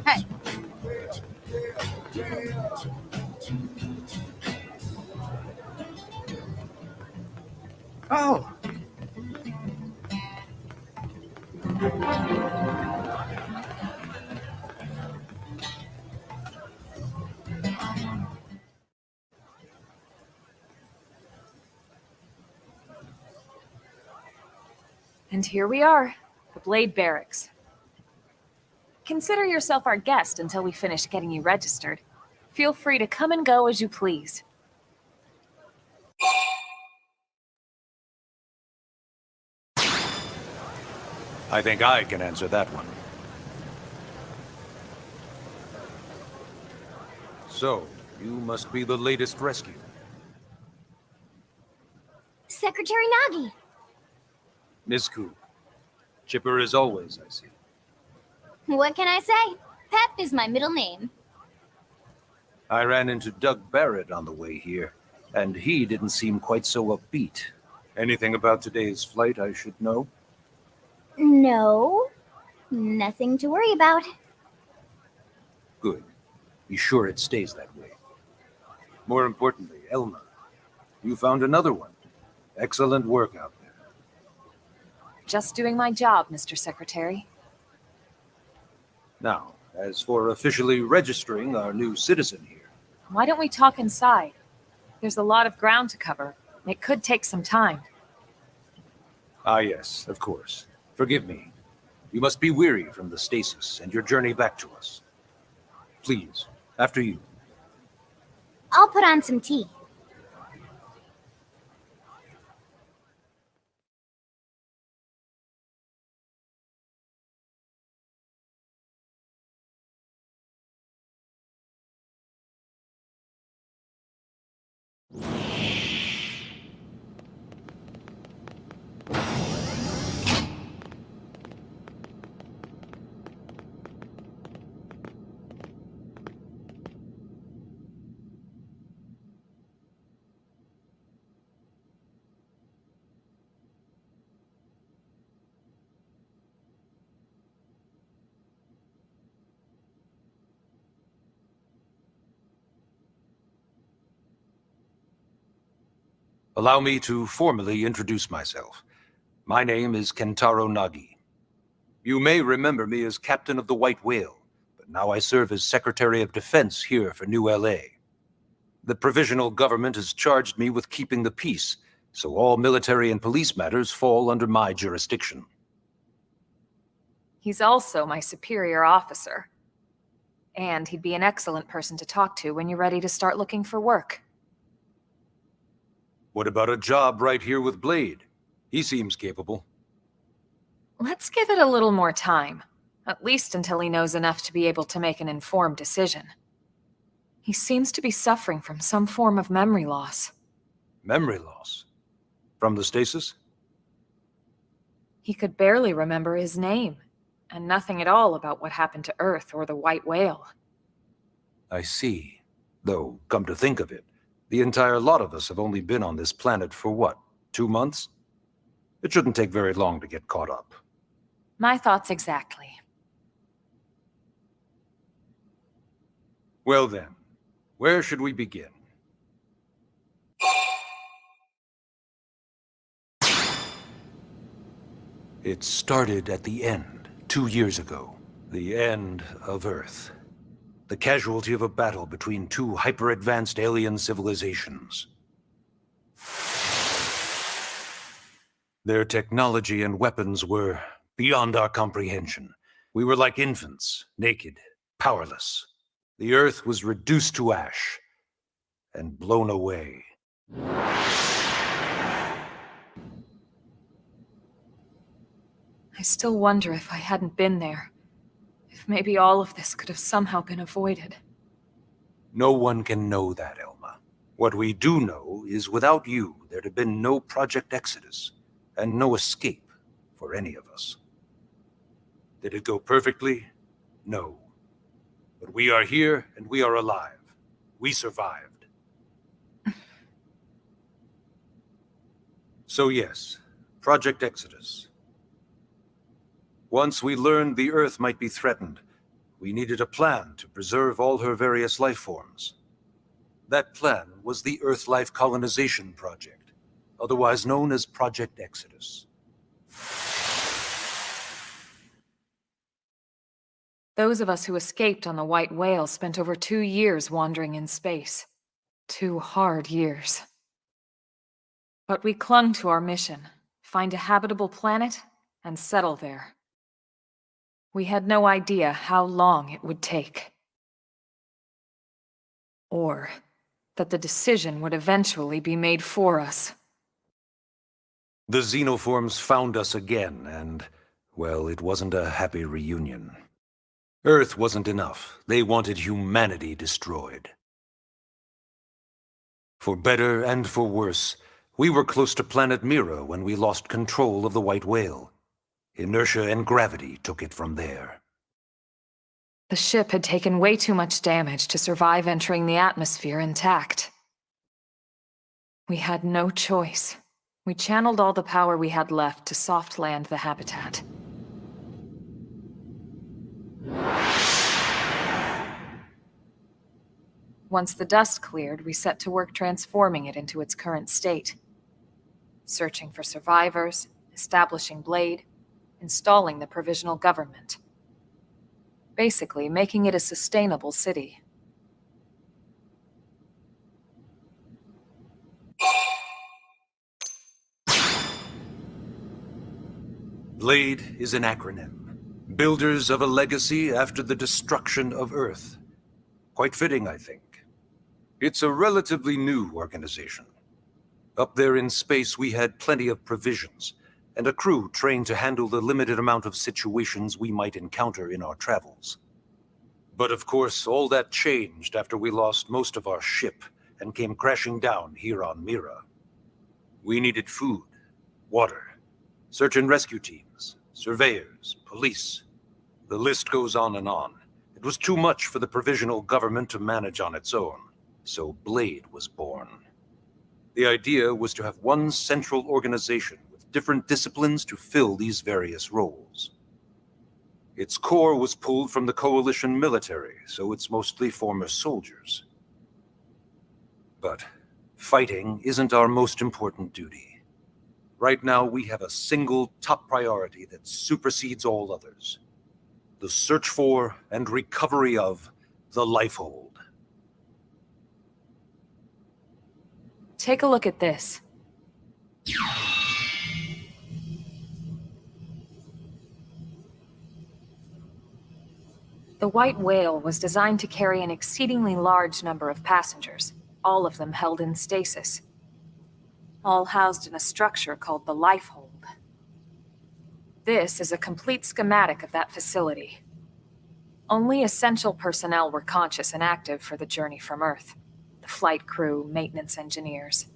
Hey. Oh, And here we are, the Blade Barracks. Consider yourself our guest until we finish getting you registered. Feel free to come and go as you please. I think I can answer that one. So, you must be the latest rescue. Secretary Nagi! Nizku. Chipper as always, I see. What can I say? Pep is my middle name. I ran into Doug Barrett on the way here, and he didn't seem quite so upbeat. Anything about today's flight I should know? No, nothing to worry about. Good. Be sure it stays that way. More importantly, Elmer. You found another one. Excellent work out there. Just doing my job, Mr. Secretary. Now, as for officially registering our new citizen here. Why don't we talk inside? There's a lot of ground to cover. It could take some time. Ah, yes, of course. Forgive me. You must be weary from the stasis and your journey back to us. Please, after you. I'll put on some tea. Allow me to formally introduce myself. My name is Kentaro Nagi. You may remember me as Captain of the White Whale, but now I serve as Secretary of Defense here for New LA. The provisional government has charged me with keeping the peace, so all military and police matters fall under my jurisdiction. He's also my superior officer. And he'd be an excellent person to talk to when you're ready to start looking for work. What about a job right here with Blade? He seems capable. Let's give it a little more time. At least until he knows enough to be able to make an informed decision. He seems to be suffering from some form of memory loss. Memory loss? From the stasis? He could barely remember his name, and nothing at all about what happened to Earth or the White Whale. I see. Though, come to think of it, the entire lot of us have only been on this planet for what, 2 months? It shouldn't take very long to get caught up. My thoughts exactly. Well then, where should we begin? It started at the end, 2 years ago. The end of Earth. The casualty of a battle between two hyper-advanced alien civilizations. Their technology and weapons were beyond our comprehension. We were like infants, naked, powerless. The Earth was reduced to ash and blown away. I still wonder if I hadn't been there. If maybe all of this could have somehow been avoided. No one can know that, Elma. What we do know is without you, there'd have been no Project Exodus, and no escape for any of us. Did it go perfectly? No. But we are here, and we are alive. We survived. So yes, Project Exodus. Once we learned the Earth might be threatened, we needed a plan to preserve all her various life forms. That plan was the Earth Life Colonization Project, otherwise known as Project Exodus. Those of us who escaped on the White Whale spent over 2 years wandering in space. 2 hard years. But we clung to our mission, find a habitable planet, and settle there. We had no idea how long it would take. Or that the decision would eventually be made for us. The xenoforms found us again, and, well, it wasn't a happy reunion. Earth wasn't enough. They wanted humanity destroyed. For better and for worse, we were close to planet Mira when we lost control of the White Whale. Inertia and gravity took it from there. The ship had taken way too much damage to survive entering the atmosphere intact. We had no choice. We channeled all the power we had left to soft land the habitat. Once the dust cleared, we set to work transforming it into its current state. Searching for survivors, establishing Blade, installing the provisional government. Basically, making it a sustainable city. Blade is an acronym. Builders of a legacy after the destruction of Earth. Quite fitting, I think. It's a relatively new organization. Up there in space, we had plenty of provisions, and a crew trained to handle the limited amount of situations we might encounter in our travels. But of course, all that changed after we lost most of our ship and came crashing down here on Mira. We needed food, water, search and rescue teams, surveyors, police. The list goes on and on. It was too much for the provisional government to manage on its own, so Blade was born. The idea was to have one central organization with different disciplines to fill these various roles. Its core was pulled from the Coalition military, so it's mostly former soldiers. But fighting isn't our most important duty. Right now, we have a single top priority that supersedes all others. The search for and recovery of the Lifehold. Take a look at this. The White Whale was designed to carry an exceedingly large number of passengers, all of them held in stasis. All housed in a structure called the Lifehold. This is a complete schematic of that facility. Only essential personnel were conscious and active for the journey from Earth. The flight crew, maintenance engineers.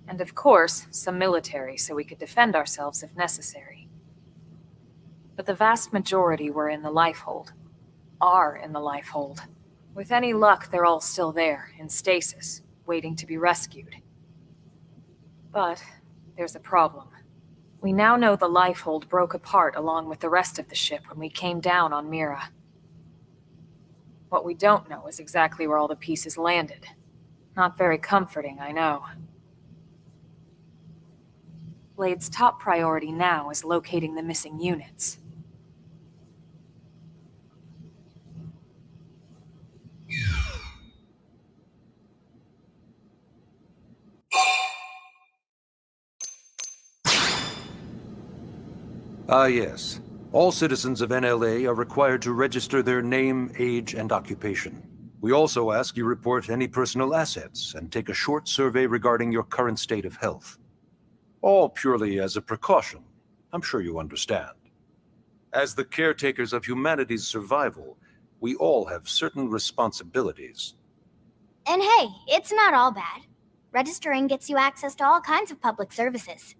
And of course, some military so we could defend ourselves if necessary. But the vast majority were in the Lifehold. Are in the Lifehold. With any luck, they're all still there, in stasis, waiting to be rescued. But there's a problem. We now know the Lifehold broke apart along with the rest of the ship when we came down on Mira. What we don't know is exactly where all the pieces landed. Not very comforting, I know. Blade's top priority now is locating the missing units. Ah, yes. All citizens of NLA are required to register their name, age, and occupation. We also ask you report any personal assets and take a short survey regarding your current state of health. All purely as a precaution. I'm sure you understand. As the caretakers of humanity's survival, we all have certain responsibilities. And hey, it's not all bad. Registering gets you access to all kinds of public services.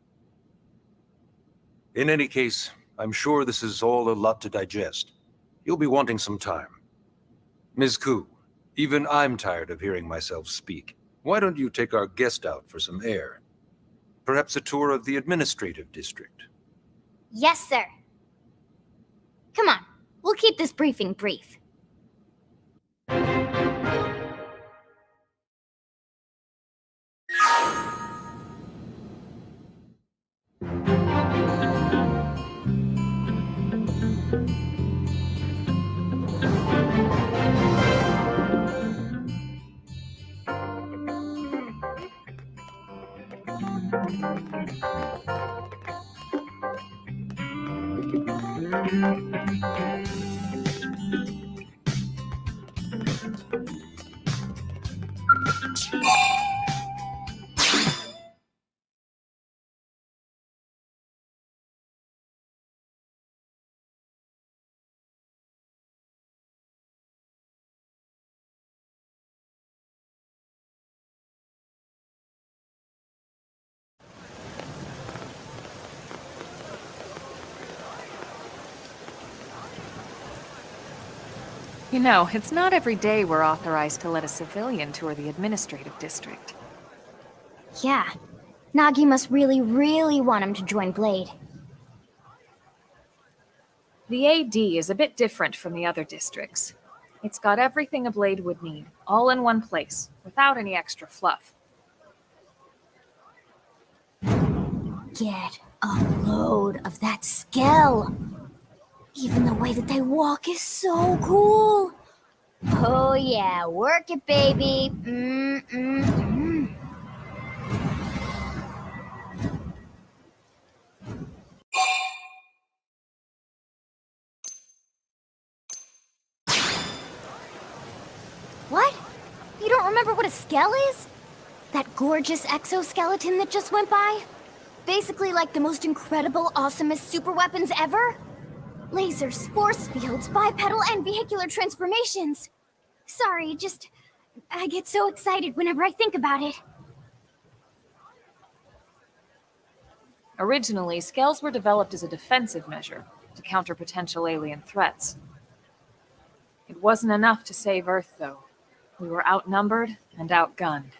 In any case, I'm sure this is all a lot to digest. You'll be wanting some time. Ms. Koo, even I'm tired of hearing myself speak. Why don't you take our guest out for some air? Perhaps a tour of the administrative district. Yes, sir. Come on, we'll keep this briefing brief. You know, it's not every day we're authorized to let a civilian tour the administrative district. Yeah, Nagi must really, really want him to join Blade. The AD is a bit different from the other districts. It's got everything a blade would need, all in one place, without any extra fluff. Get a load of that skell. Even the way that they walk is so cool. Oh yeah, work it, baby. What? You don't remember what a skell is? That gorgeous exoskeleton that just went by? Basically like the most incredible, awesomest super weapons ever? Lasers, force fields, bipedal and vehicular transformations. Sorry, I get so excited whenever I think about it. Originally, scales were developed as a defensive measure to counter potential alien threats. It wasn't enough to save Earth, though. We were outnumbered and outgunned.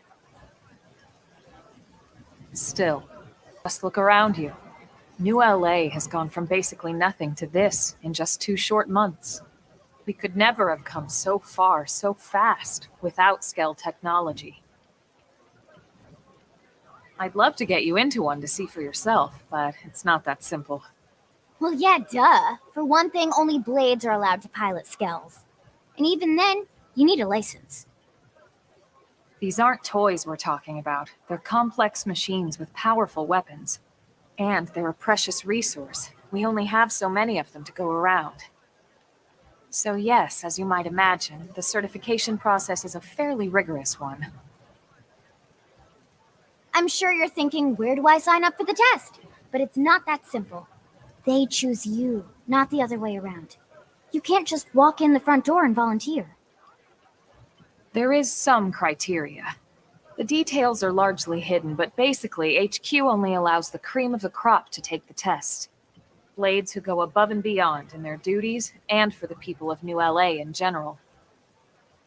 Still, just look around you. New LA has gone from basically nothing to this in just 2 short months. We could never have come so far so fast without Skell technology. I'd love to get you into one to see for yourself, but it's not that simple. Well, yeah, duh. For one thing, only blades are allowed to pilot skells. And even then, you need a license. These aren't toys we're talking about. They're complex machines with powerful weapons. And they're a precious resource. We only have so many of them to go around. So yes, as you might imagine, the certification process is a fairly rigorous one. I'm sure you're thinking, where do I sign up for the test? But it's not that simple. They choose you, not the other way around. You can't just walk in the front door and volunteer. There is some criteria. The details are largely hidden, but basically, HQ only allows the cream of the crop to take the test. Blades who go above and beyond in their duties, and for the people of New LA in general.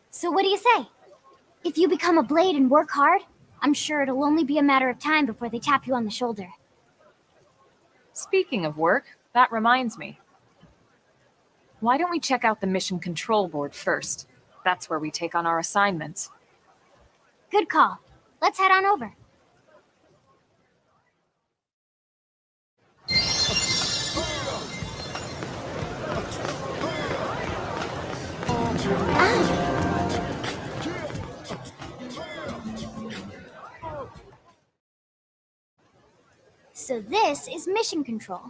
So what do you say? If you become a blade and work hard, I'm sure it'll only be a matter of time before they tap you on the shoulder. Speaking of work, that reminds me. Why don't we check out the mission control board first? That's where we take on our assignments. Good call. Let's head on over. So this is mission control.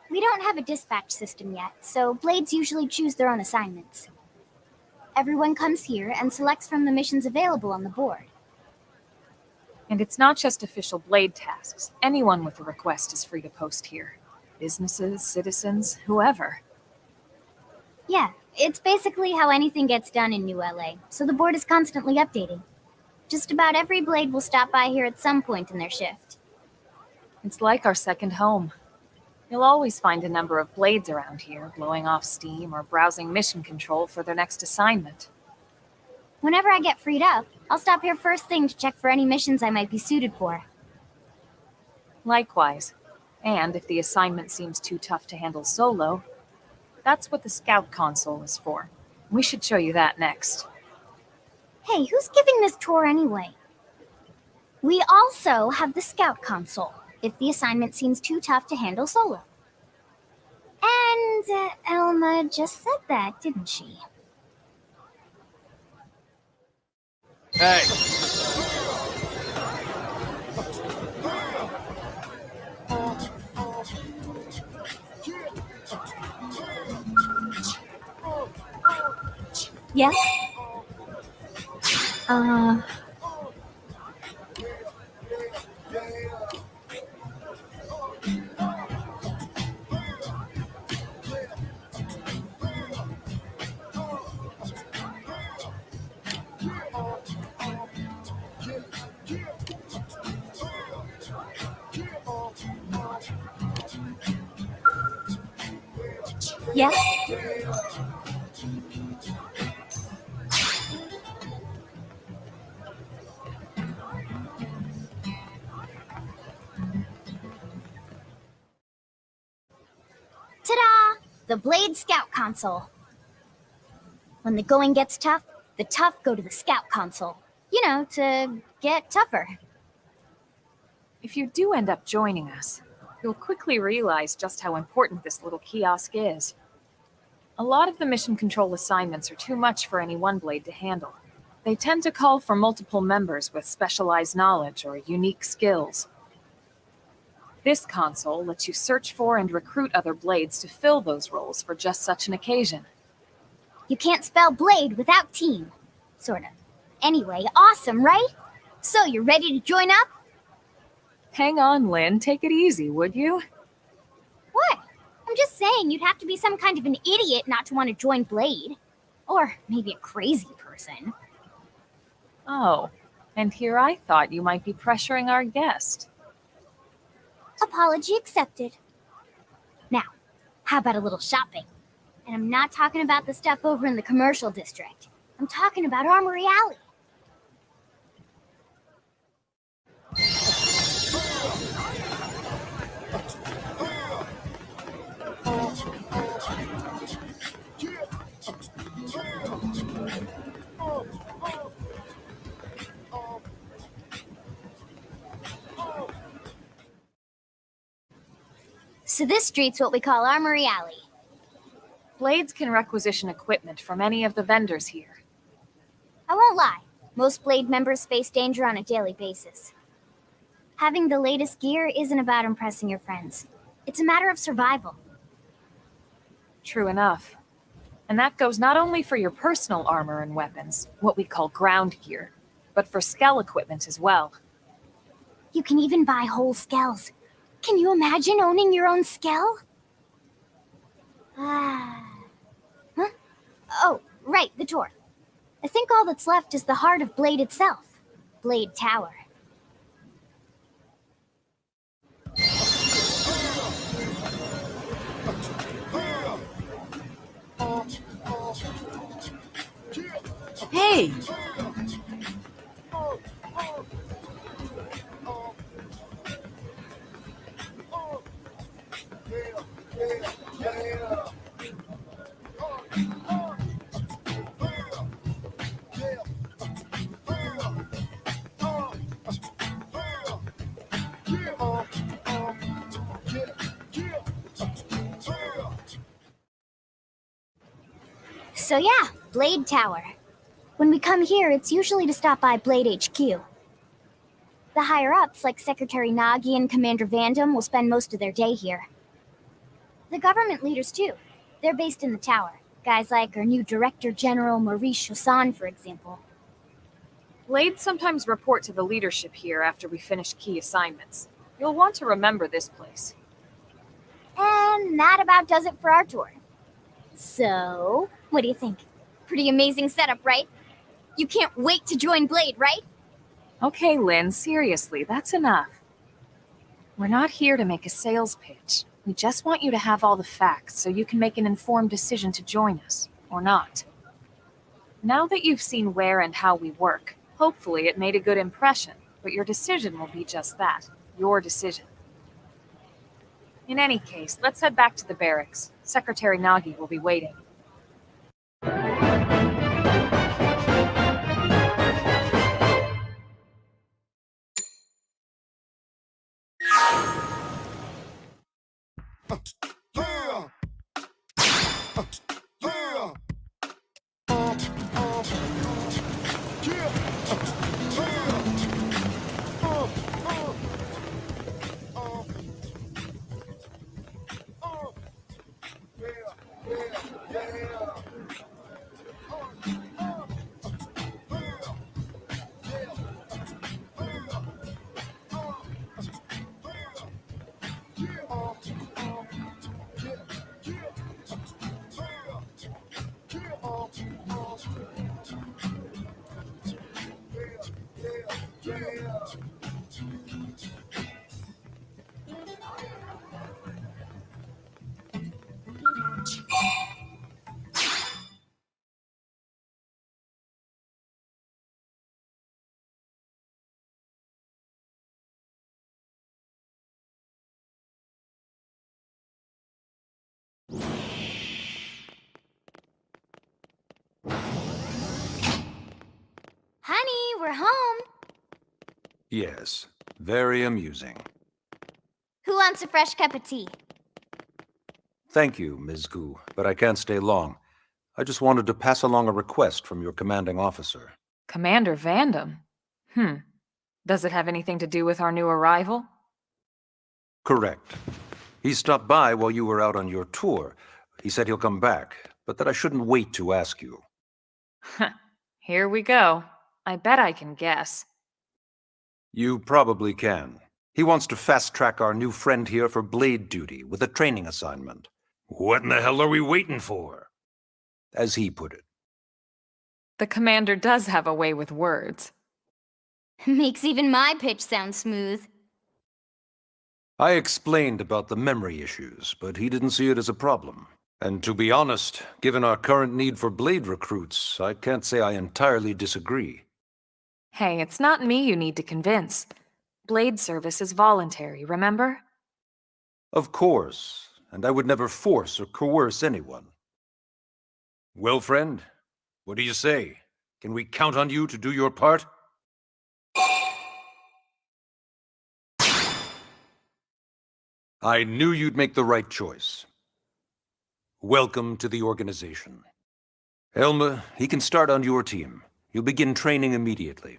We don't have a dispatch system yet, so blades usually choose their own assignments. Everyone comes here and selects from the missions available on the board. And it's not just official blade tasks. Anyone with a request is free to post here. Businesses, citizens, whoever. Yeah, it's basically how anything gets done in New LA, so the board is constantly updating. Just about every blade will stop by here at some point in their shift. It's like our second home. You'll always find a number of blades around here, blowing off steam or browsing mission control for their next assignment. Whenever I get freed up, I'll stop here first thing to check for any missions I might be suited for. Likewise. And if the assignment seems too tough to handle solo, that's what the Scout console is for. We should show you that next. Hey, who's giving this tour anyway? We also have the Scout console, if the assignment seems too tough to handle solo. And Elma just said that, didn't she? Hey! Yes? Yes? Ta-da! The Blade Scout console. When the going gets tough, the tough go to the scout console. You know, to get tougher. If you do end up joining us, you'll quickly realize just how important this little kiosk is. A lot of the mission control assignments are too much for any one blade to handle. They tend to call for multiple members with specialized knowledge or unique skills. This console lets you search for and recruit other blades to fill those roles for just such an occasion. You can't spell blade without team. Sort of. Anyway, awesome, right? So, you're ready to join up? Hang on, Lynn. Take it easy, would you? What? I'm just saying you'd have to be some kind of an idiot not to want to join Blade. Or maybe a crazy person. Oh, and here I thought you might be pressuring our guest. Apology accepted. Now, how about a little shopping? And I'm not talking about the stuff over in the commercial district. I'm talking about Armory Alley. So this street's what we call Armory Alley. Blades can requisition equipment from any of the vendors here. I won't lie, most Blade members face danger on a daily basis. Having the latest gear isn't about impressing your friends. It's a matter of survival. True enough. And that goes not only for your personal armor and weapons, what we call ground gear, but for skell equipment as well. You can even buy whole skells. Can you imagine owning your own skell? Huh? Oh, right, the door. I think all that's left is the heart of Blade itself. Blade Tower. Hey! So yeah, Blade Tower. When we come here, it's usually to stop by Blade HQ. The higher-ups, like Secretary Nagi and Commander Vandam, will spend most of their day here. The government leaders, too. They're based in the tower. Guys like our new Director General Maurice Chausson, for example. Blades sometimes report to the leadership here after we finish key assignments. You'll want to remember this place. And that about does it for our tour. So, what do you think? Pretty amazing setup, right? You can't wait to join Blade, right? Okay, Lynn, seriously, that's enough. We're not here to make a sales pitch. We just want you to have all the facts so you can make an informed decision to join us, or not. Now that you've seen where and how we work, hopefully it made a good impression, but your decision will be just that, your decision. In any case, let's head back to the barracks. Secretary Nagi will be waiting. we're home. Yes, very amusing. Who wants a fresh cup of tea? Thank you, Ms. Gu, but I can't stay long. I just wanted to pass along a request from your commanding officer. Commander Vandam? Does it have anything to do with our new arrival? Correct. He stopped by while you were out on your tour. He said he'll come back, but that I shouldn't wait to ask you. Here we go. I bet I can guess. You probably can. He wants to fast-track our new friend here for blade duty with a training assignment. What in the hell are we waiting for? As he put it. The commander does have a way with words. Makes even my pitch sound smooth. I explained about the memory issues, but he didn't see it as a problem. And to be honest, given our current need for blade recruits, I can't say I entirely disagree. Hey, it's not me you need to convince. Blade service is voluntary, remember? Of course, and I would never force or coerce anyone. Well, friend, what do you say? Can we count on you to do your part? I knew you'd make the right choice. Welcome to the organization. Elma, he can start on your team. You'll begin training immediately.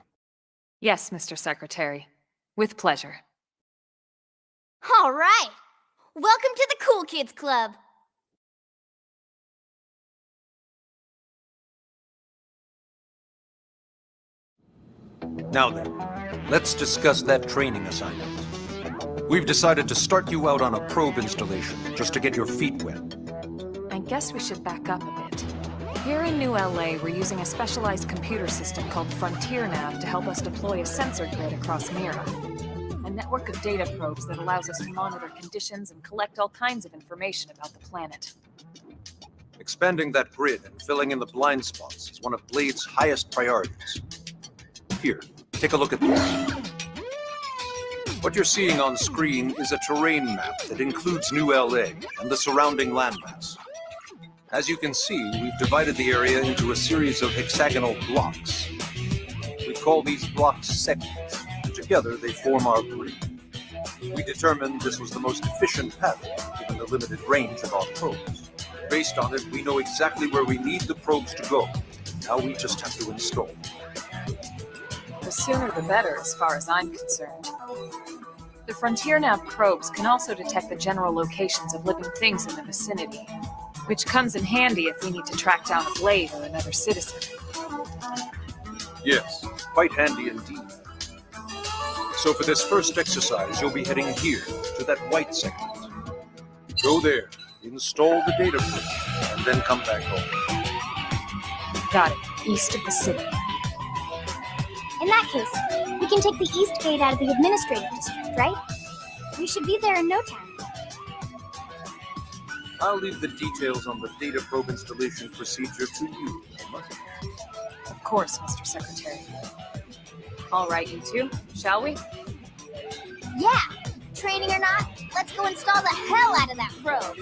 Yes, Mr. Secretary. With pleasure. All right. Welcome to the Cool Kids Club. Now then, let's discuss that training assignment. We've decided to start you out on a probe installation, just to get your feet wet. I guess we should back up a bit. Here in New LA, we're using a specialized computer system called Frontier Nav to help us deploy a sensor grid across Mira. A network of data probes that allows us to monitor conditions and collect all kinds of information about the planet. Expanding that grid and filling in the blind spots is one of Blade's highest priorities. Here, take a look at this. What you're seeing on screen is a terrain map that includes New LA and the surrounding landmass. As you can see, we've divided the area into a series of hexagonal blocks. We call these blocks segments. Together, they form our grid. We determined this was the most efficient pattern, given the limited range of our probes. Based on it, we know exactly where we need the probes to go. Now we just have to install them. The sooner the better, as far as I'm concerned. The Frontier Nav probes can also detect the general locations of living things in the vicinity, which comes in handy if we need to track down a blade or another citizen. Yes, quite handy indeed. So for this first exercise, you'll be heading here, to that white segment. Go there, install the data bridge, and then come back home. Got it. East of the city. In that case, we can take the east gate out of the administrative district, right? We should be there in no time. I'll leave the details on the data probe installation procedure to you, Emma. Of course, Mr. Secretary. All right, you two, shall we? Yeah! Training or not, let's go install the hell out of that probe!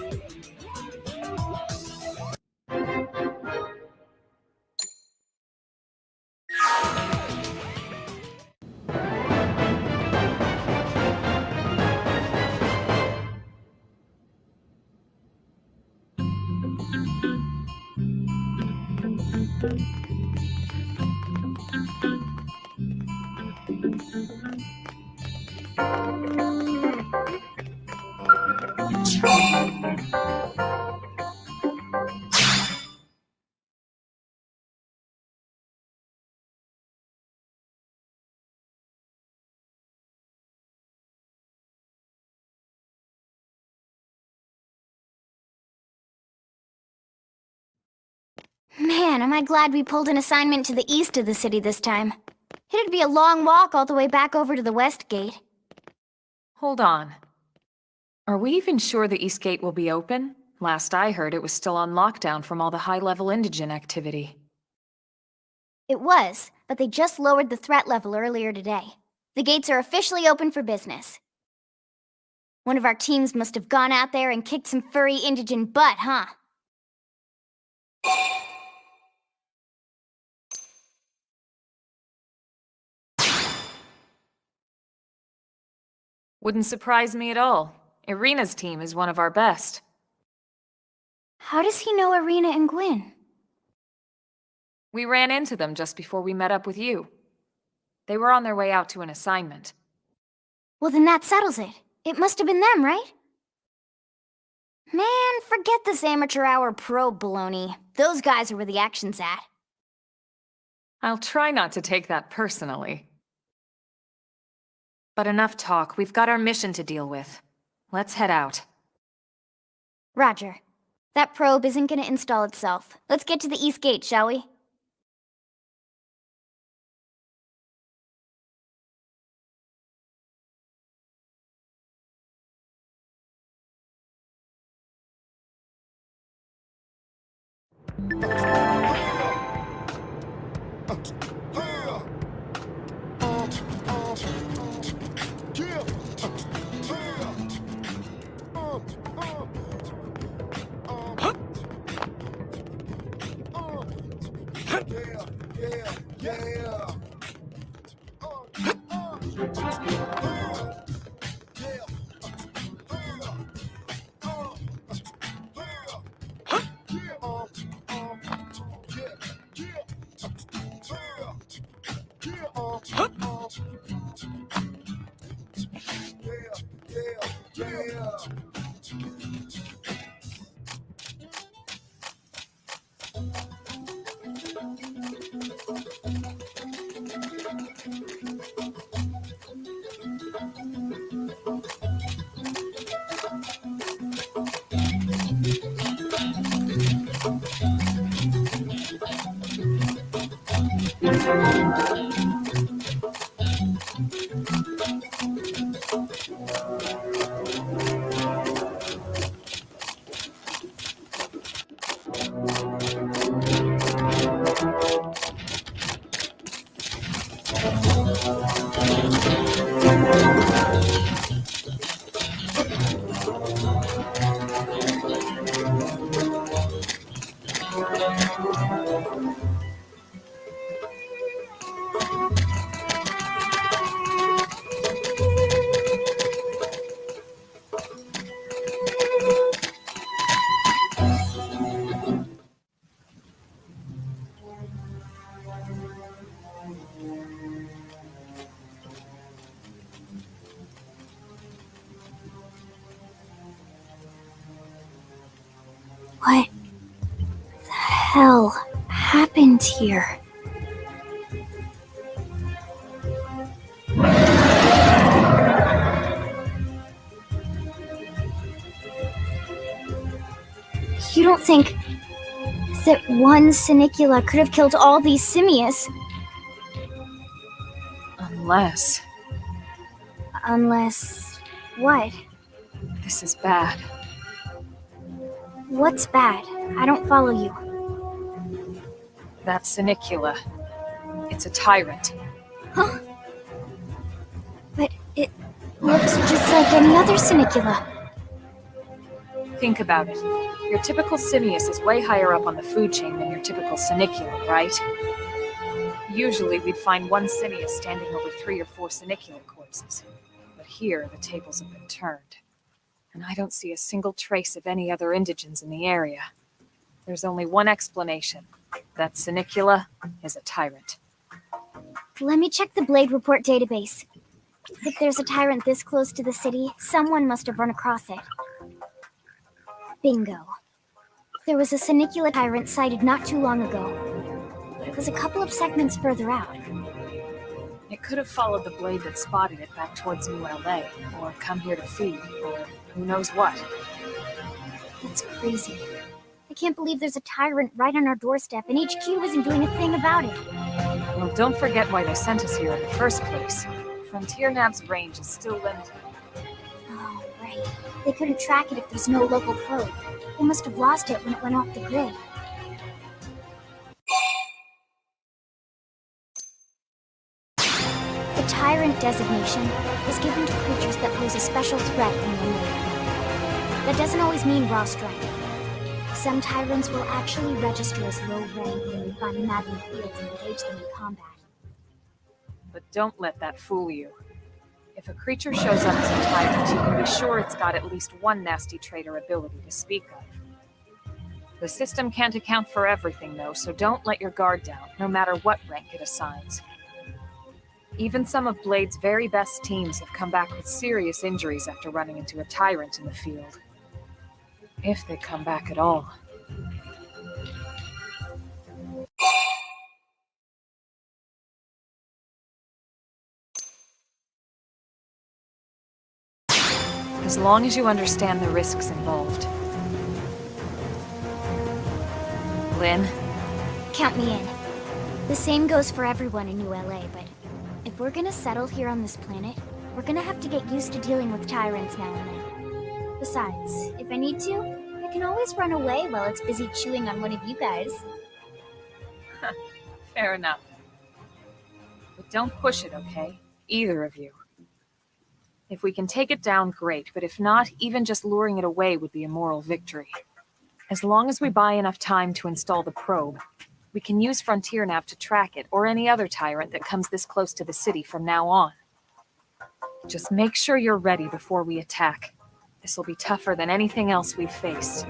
Man, am I glad we pulled an assignment to the east of the city this time. It'd be a long walk all the way back over to the west gate. Hold on. Are we even sure the East Gate will be open? Last I heard, it was still on lockdown from all the high-level indigent activity. It was, but they just lowered the threat level earlier today. The gates are officially open for business. One of our teams must have gone out there and kicked some furry indigent butt, huh? Wouldn't surprise me at all. Irina's team is one of our best. How does he know Irina and Gwyn? We ran into them just before we met up with you. They were on their way out to an assignment. Well, then that settles it. It must have been them, right? Man, forget this amateur hour pro baloney. Those guys are where the action's at. I'll try not to take that personally. But enough talk. We've got our mission to deal with. Let's head out. Roger. That probe isn't gonna install itself. Let's get to the East Gate, shall we? What the hell happened here? You don't think that one Sinicula could have killed all these simius? Unless... Unless... what? This is bad. What's bad? I don't follow you. That Sinicula. It's a tyrant. Huh? But it looks just like any other Sinicula. Think about it. Your typical simius is way higher up on the food chain than your typical Sinicula, right? Usually we'd find one simius standing over 3 or 4 Sinicula corpses. But here, the tables have been turned. And I don't see a single trace of any other indigens in the area. There's only one explanation. That Sinicula is a tyrant. Let me check the Blade Report database. If there's a tyrant this close to the city, someone must have run across it. Bingo. There was a Sinicula tyrant sighted not too long ago, but it was a couple of segments further out. It could have followed the blade that spotted it back towards New LA, or come here to feed, or who knows what. That's crazy. I can't believe there's a tyrant right on our doorstep, and HQ isn't doing a thing about it. Well, don't forget why they sent us here in the first place. Frontier Nav's range is still limited. Oh, right. They couldn't track it if there's no local probe. They must have lost it when it went off the grid. The Tyrant designation was given to creatures that pose a special threat in one way or another. That doesn't always mean raw strength. Some Tyrants will actually register as low rank when we find magnet fields and engage them in combat. But don't let that fool you. If a creature shows up as a tyrant, you can be sure it's got at least one nasty trait or ability to speak of. The system can't account for everything, though, so don't let your guard down, no matter what rank it assigns. Even some of Blade's very best teams have come back with serious injuries after running into a tyrant in the field. If they come back at all. As long as you understand the risks involved. Lynn? Count me in. The same goes for everyone in New LA, but if we're gonna settle here on this planet, we're gonna have to get used to dealing with tyrants now and then. Besides, if I need to, I can always run away while it's busy chewing on one of you guys. Fair enough. But don't push it, okay? Either of you. If we can take it down, great, but if not, even just luring it away would be a moral victory. As long as we buy enough time to install the probe, we can use Frontier Nav to track it, or any other tyrant that comes this close to the city from now on. Just make sure you're ready before we attack. This will be tougher than anything else we've faced.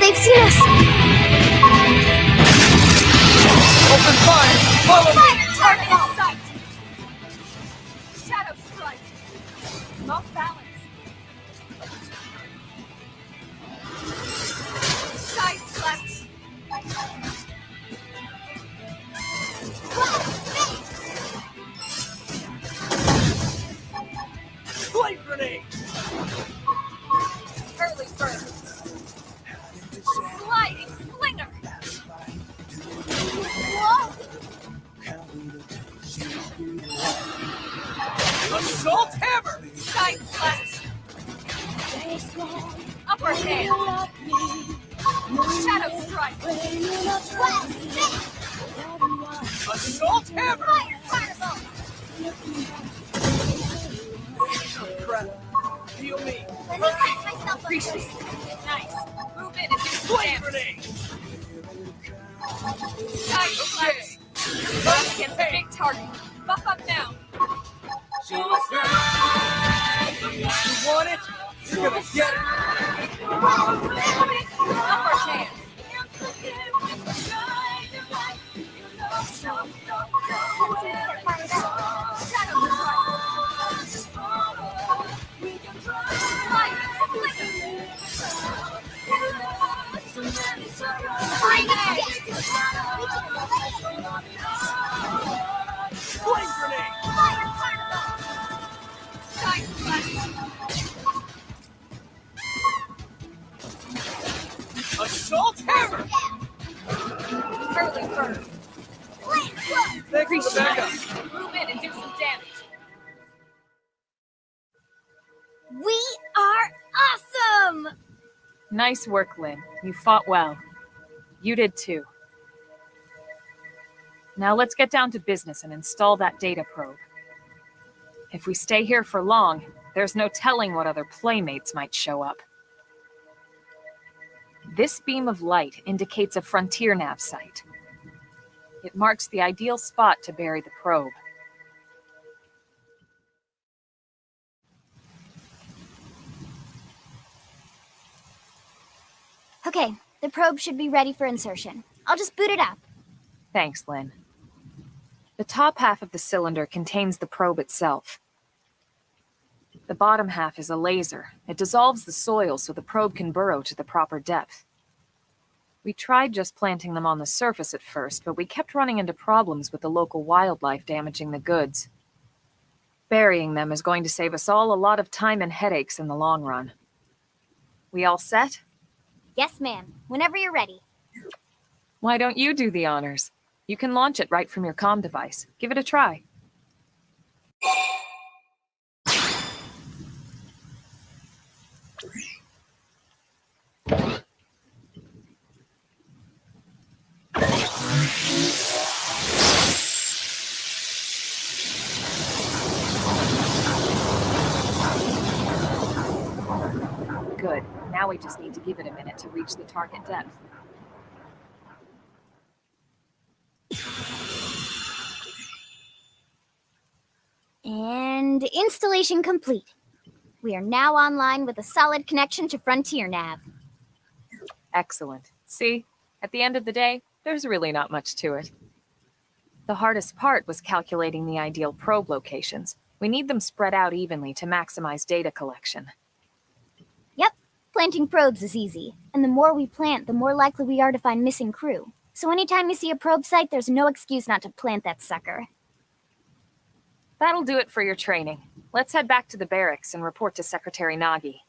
They've seen us! Open fire! Follow me! Target in sight! Shadow strike! Off balance! Side slash! Assault hammer! Side slash! Upper hand! Shadow strike! Assault hammer! Fireball! Crap. Heal me. Let me catch myself. Appreciate it. Nice. Move in and do some Flame damage. grenade! Side slash! Buff against the big target. Buff up now. You want it? You're gonna get it! Upper hand. Shadow Flame grenade! Side slash! Assault hammer! Early bird. Thanks for the backup. Move in and do some damage. We are awesome! Nice work, Lynn. You fought well. You did too. Now let's get down to business and install that data probe. If we stay here for long, there's no telling what other playmates might show up. This beam of light indicates a frontier nav site. It marks the ideal spot to bury the probe. Okay, the probe should be ready for insertion. I'll just boot it up. Thanks, Lynn. The top half of the cylinder contains the probe itself. The bottom half is a laser. It dissolves the soil so the probe can burrow to the proper depth. We tried just planting them on the surface at first, but we kept running into problems with the local wildlife damaging the goods. Burying them is going to save us all a lot of time and headaches in the long run. We all set? Yes, ma'am. Whenever you're ready. Why don't you do the honors? You can launch it right from your comm device. Give it a try. Good. Now we just need to give it a minute to reach the target depth. And installation complete. We are now online with a solid connection to Frontier Nav. Excellent. See, at the end of the day, there's really not much to it. The hardest part was calculating the ideal probe locations. We need them spread out evenly to maximize data collection. Yep, planting probes is easy. And the more we plant, the more likely we are to find missing crew. So anytime you see a probe site, there's no excuse not to plant that sucker. That'll do it for your training. Let's head back to the barracks and report to Secretary Nagi.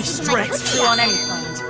Strength. True on any planet.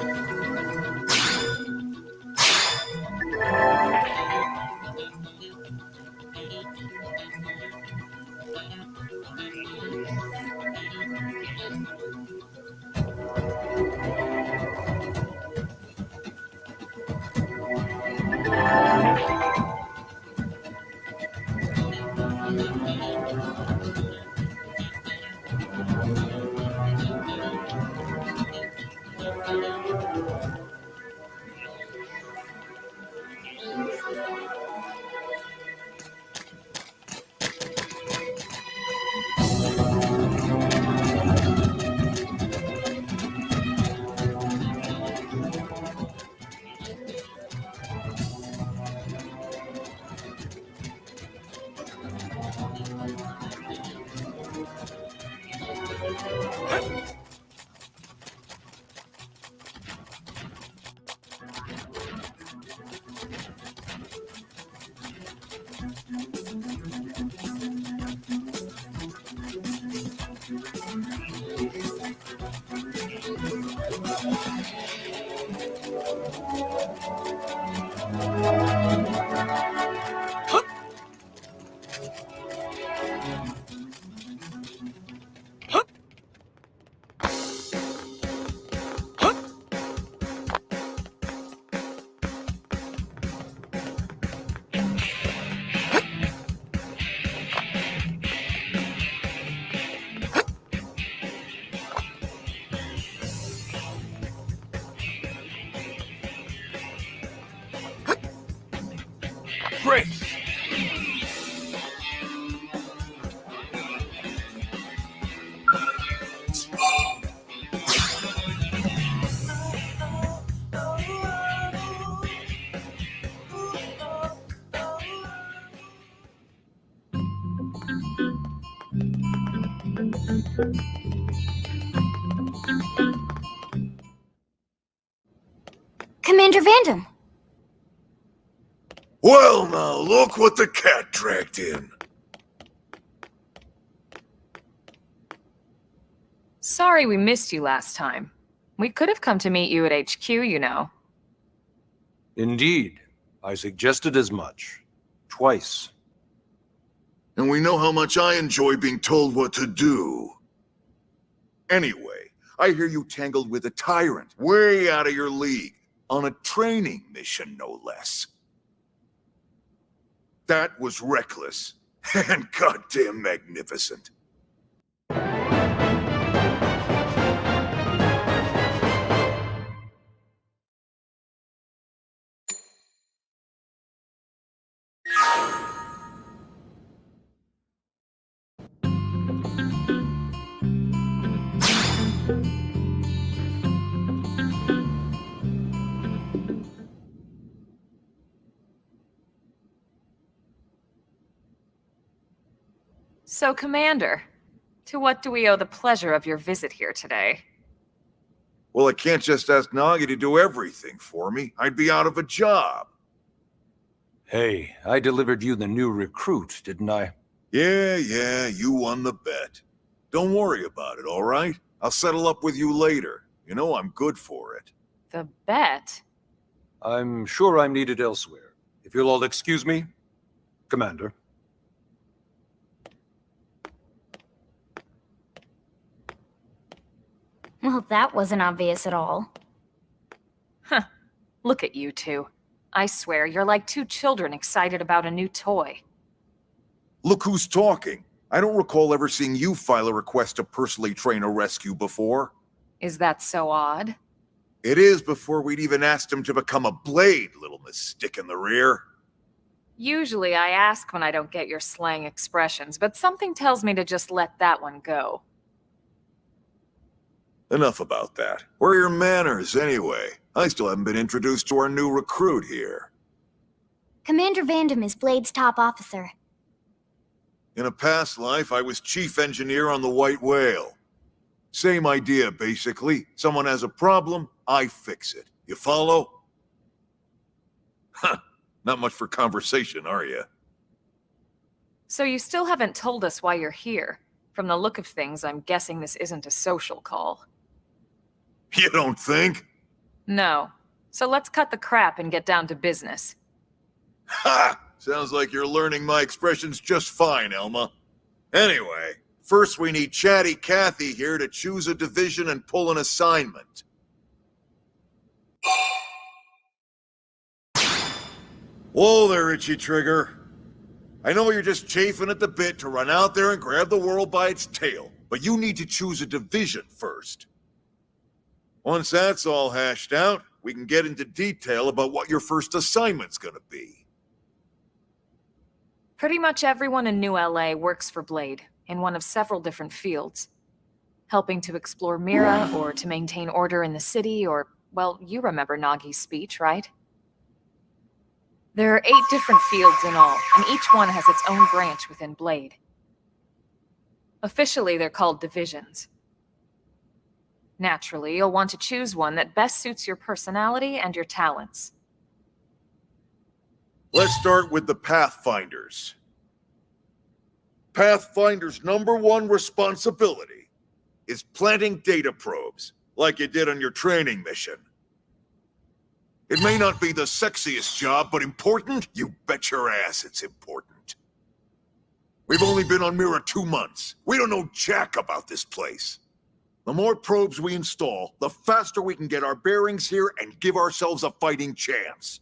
Great! Commander Vandam! Well, now, look what the cat dragged in. Sorry we missed you last time. We could have come to meet you at HQ, you know. Indeed. I suggested as much. Twice. And we know how much I enjoy being told what to do. Anyway, I hear you tangled with a tyrant, way out of your league, on a training mission, no less. That was reckless, and goddamn magnificent. So, Commander, to what do we owe the pleasure of your visit here today? Well, I can't just ask Nagi to do everything for me. I'd be out of a job. Hey, I delivered you the new recruit, didn't I? Yeah, you won the bet. Don't worry about it, all right? I'll settle up with you later. You know I'm good for it. The bet? I'm sure I'm needed elsewhere. If you'll all excuse me, Commander. Well, that wasn't obvious at all. Huh. Look at you two. I swear, you're like two children excited about a new toy. Look who's talking. I don't recall ever seeing you file a request to personally train a rescue before. Is that so odd? It is before we'd even asked him to become a blade, little Miss Stick in the Rear. Usually I ask when I don't get your slang expressions, but something tells me to just let that one go. Enough about that. Where are your manners, anyway? I still haven't been introduced to our new recruit here. Commander Vandam is Blade's top officer. In a past life, I was chief engineer on the White Whale. Same idea, basically. Someone has a problem, I fix it. You follow? Huh. Not much for conversation, are you? So you still haven't told us why you're here. From the look of things, I'm guessing this isn't a social call. You don't think? No. So let's cut the crap and get down to business. Ha! Sounds like you're learning my expressions just fine, Elma. Anyway, first we need Chatty Cathy here to choose a division and pull an assignment. Whoa there, Itchy Trigger. I know you're just chafing at the bit to run out there and grab the world by its tail, but you need to choose a division first. Once that's all hashed out, we can get into detail about what your first assignment's gonna be. Pretty much everyone in New LA works for Blade, in one of several different fields. Helping to explore Mira, or to maintain order in the city, or, well, you remember Nagi's speech, right? There are 8 different fields in all, and each one has its own branch within Blade. Officially, they're called divisions. Naturally, you'll want to choose one that best suits your personality and your talents. Let's start with the Pathfinders. Pathfinder's #1 responsibility is planting data probes, like you did on your training mission. It may not be the sexiest job, but important? You bet your ass it's important. We've only been on Mira 2 months. We don't know jack about this place. The more probes we install, the faster we can get our bearings here and give ourselves a fighting chance.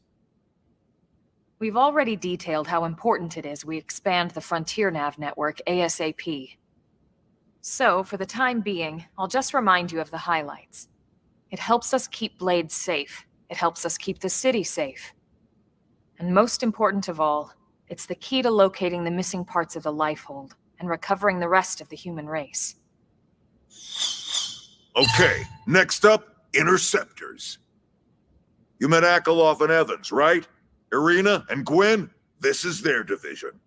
We've already detailed how important it is we expand the Frontier Nav network ASAP. So, for the time being, I'll just remind you of the highlights. It helps us keep Blade safe. It helps us keep the city safe. And most important of all, it's the key to locating the missing parts of the Lifehold and recovering the rest of the human race. Okay, next up, Interceptors. You met Akeloff and Evans, right? Irina and Gwyn? This is their division.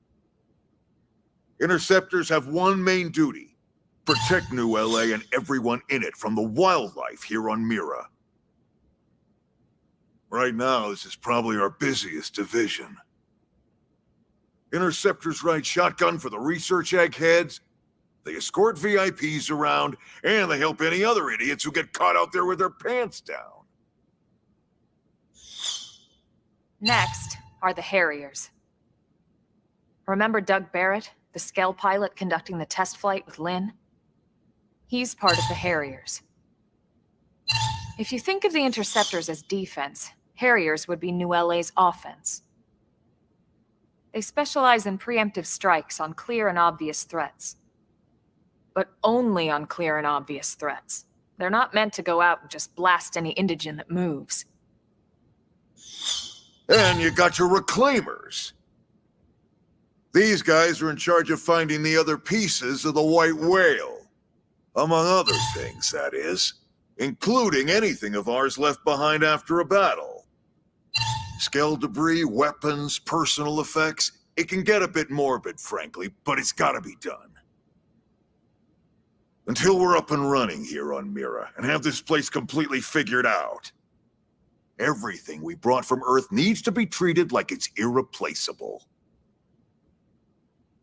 Interceptors have one main duty: protect New LA and everyone in it from the wildlife here on Mira. Right now, this is probably our busiest division. Interceptors ride shotgun for the research eggheads, they escort VIPs around, and they help any other idiots who get caught out there with their pants down. Next are the Harriers. Remember Doug Barrett, the Skell pilot conducting the test flight with Lynn? He's part of the Harriers. If you think of the Interceptors as defense, Harriers would be New LA's offense. They specialize in preemptive strikes on clear and obvious threats. But only on clear and obvious threats. They're not meant to go out and just blast any indigene that moves. And you got your Reclaimers. These guys are in charge of finding the other pieces of the White Whale. Among other things, that is. Including anything of ours left behind after a battle. Skell debris, weapons, personal effects. It can get a bit morbid, frankly, but it's gotta be done. Until we're up and running here on Mira and have this place completely figured out, everything we brought from Earth needs to be treated like it's irreplaceable.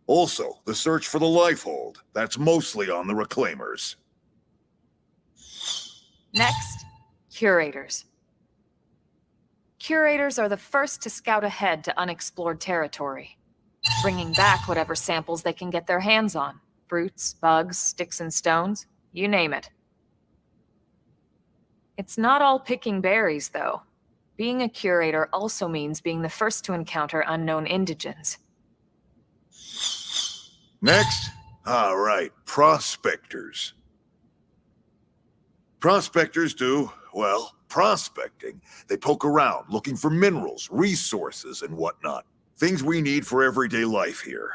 Also, the search for the Lifehold. That's mostly on the Reclaimers. Next, Curators. Curators are the first to scout ahead to unexplored territory, bringing back whatever samples they can get their hands on. Fruits, bugs, sticks and stones, you name it. It's not all picking berries, though. Being a curator also means being the first to encounter unknown indigens. Next? All right, prospectors. Prospectors do, well, prospecting. They poke around, looking for minerals, resources, and whatnot. Things we need for everyday life here.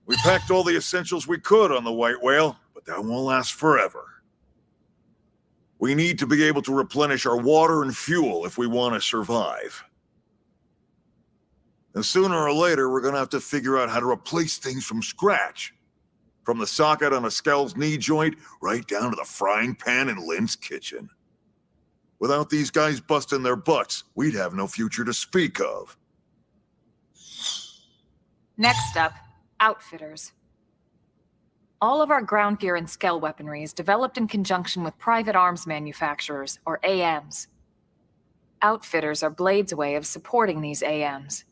We packed all the essentials we could on the White Whale, but that won't last forever. We need to be able to replenish our water and fuel if we want to survive. And sooner or later, we're going to have to figure out how to replace things from scratch. From the socket on a Skell's knee joint, right down to the frying pan in Lynn's kitchen. Without these guys busting their butts, we'd have no future to speak of. Next up, Outfitters. All of our ground gear and Skell weaponry is developed in conjunction with private arms manufacturers, or AMs. Outfitters are Blade's way of supporting these AMs.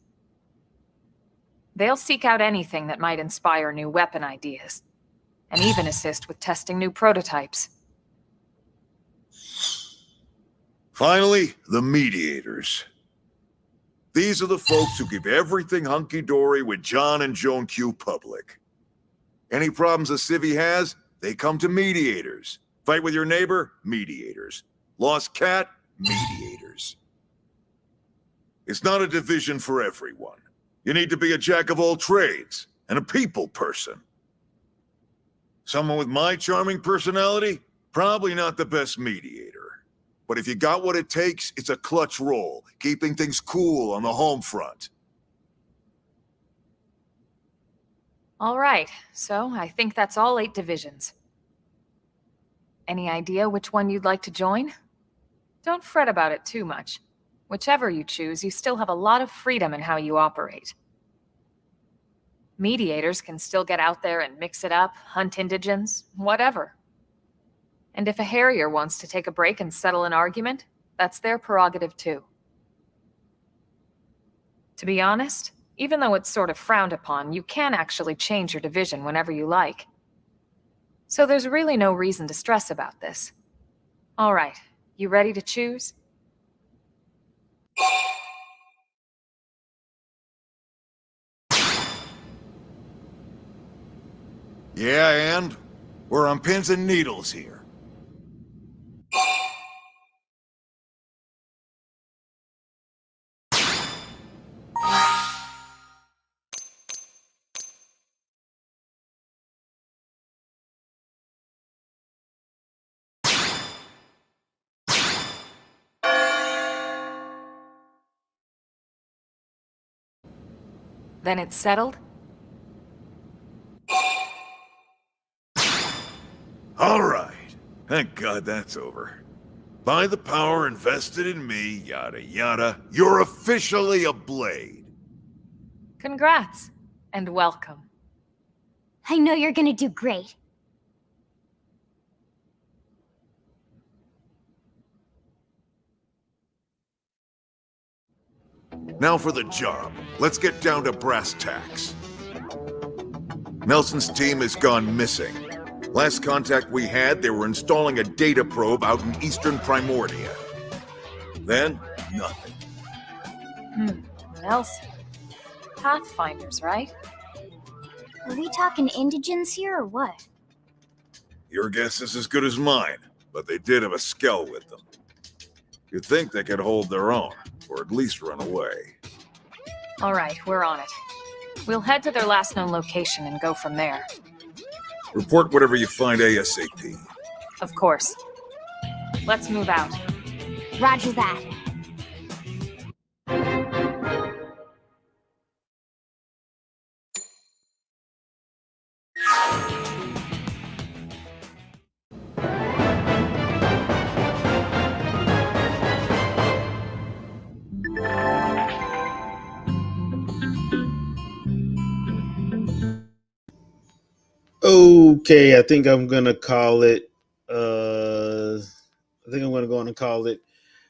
They'll seek out anything that might inspire new weapon ideas, and even assist with testing new prototypes. Finally, the Mediators. These are the folks who keep everything hunky-dory with John and Joan Q public. Any problems a civvy has, they come to Mediators. Fight with your neighbor? Mediators. Lost cat? Mediators. It's not a division for everyone. You need to be a jack of all trades, and a people person. Someone with my charming personality? Probably not the best mediator. But if you got what it takes, it's a clutch role, keeping things cool on the home front. All right, so I think that's all 8 divisions. Any idea which one you'd like to join? Don't fret about it too much. Whichever you choose, you still have a lot of freedom in how you operate. Mediators can still get out there and mix it up, hunt indigens, whatever. And if a Harrier wants to take a break and settle an argument, that's their prerogative too. To be honest, even though it's sort of frowned upon, you can actually change your division whenever you like. So there's really no reason to stress about this. All right, you ready to choose? Yeah, and? We're on pins and needles here. Then it's settled? All right. Thank God that's over. By the power invested in me, yada yada, you're officially a Blade. Congrats, and welcome. I know you're gonna do great. Now for the job. Let's get down to brass tacks. Nelson's team has gone missing. Last contact we had, they were installing a data probe out in eastern Primordia. Then, nothing. Nelson. Pathfinders, right? Are we talking indigents here or what? Your guess is as good as mine, but they did have a skell with them. You'd think they could hold their own, or at least run away. All right, we're on it. We'll head to their last known location and go from there. Report whatever you find ASAP. Of course. Let's move out. Roger that. Okay, I think I'm gonna call it. I think I'm gonna go on and call it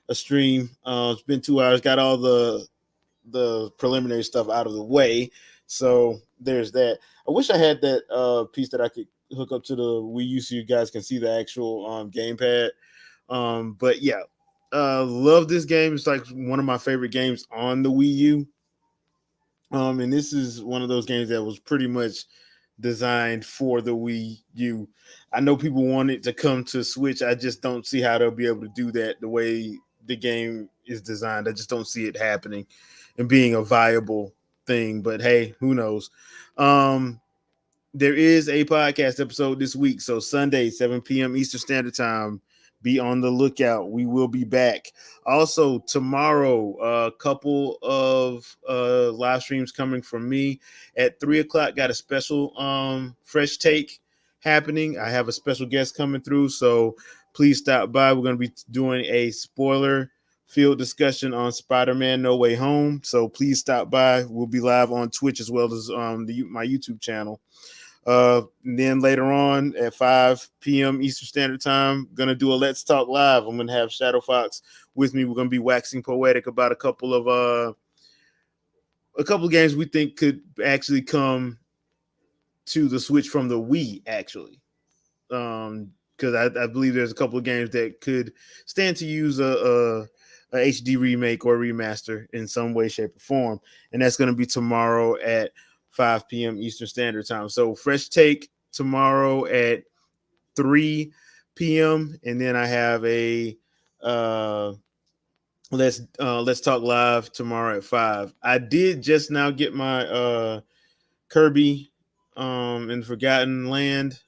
a stream. It's been 2 hours. Got all the preliminary stuff out of the way, so there's that. I wish I had that piece that I could hook up to the Wii U so you guys can see the actual gamepad. But yeah, love this game. It's like one of my favorite games on the Wii U. And this is one of those games that was pretty much designed for the Wii U. I know people want it to come to Switch. I just don't see how they'll be able to do that the way the game is designed. I just don't see it happening and being a viable thing. But hey, who knows? There is a podcast episode this week. So Sunday, 7 p.m. Eastern Standard Time. Be on the lookout. We will be back. Also, tomorrow, a couple of live streams coming from me at 3 o'clock. Got a special fresh take happening. I have a special guest coming through, so please stop by. We're going to be doing a spoiler field discussion on Spider-Man No Way Home. So please stop by. We'll be live on Twitch as well as my YouTube channel. And then later on at 5 p.m. Eastern Standard Time, gonna do a Let's Talk Live. I'm gonna have Shadow Fox with me. We're gonna be waxing poetic about a couple of games we think could actually come to the Switch from the Wii, actually. Because I believe there's a couple of games that could stand to use a HD remake or remaster in some way, shape, or form. And that's gonna be tomorrow at 5 p.m. Eastern Standard Time. So fresh take tomorrow at 3 p.m. And then I have a let's talk live tomorrow at 5. I did just now get my Kirby in Forgotten Land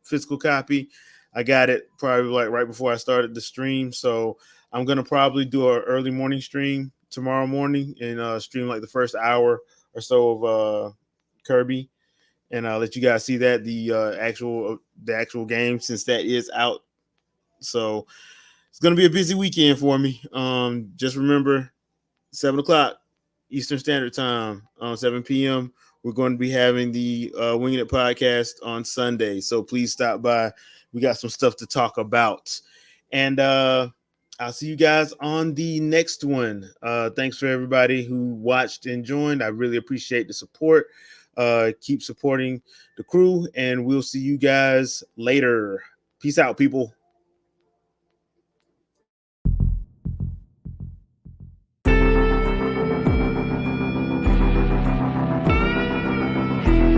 physical copy. I got it probably like right before I started the stream. So I'm gonna probably do an early morning stream tomorrow morning and stream like the first hour or so of Kirby, and I'll let you guys see that the actual game, since that is out. So it's gonna be a busy weekend for me. Just remember 7 o'clock Eastern Standard Time, 7 p.m. We're going to be having the Winging It podcast on Sunday, so please stop by. We got some stuff to talk about, and I'll see you guys on the next one. Thanks for everybody who watched and joined. I really appreciate the support. Keep supporting the crew, and we'll see you guys later. Peace out, people.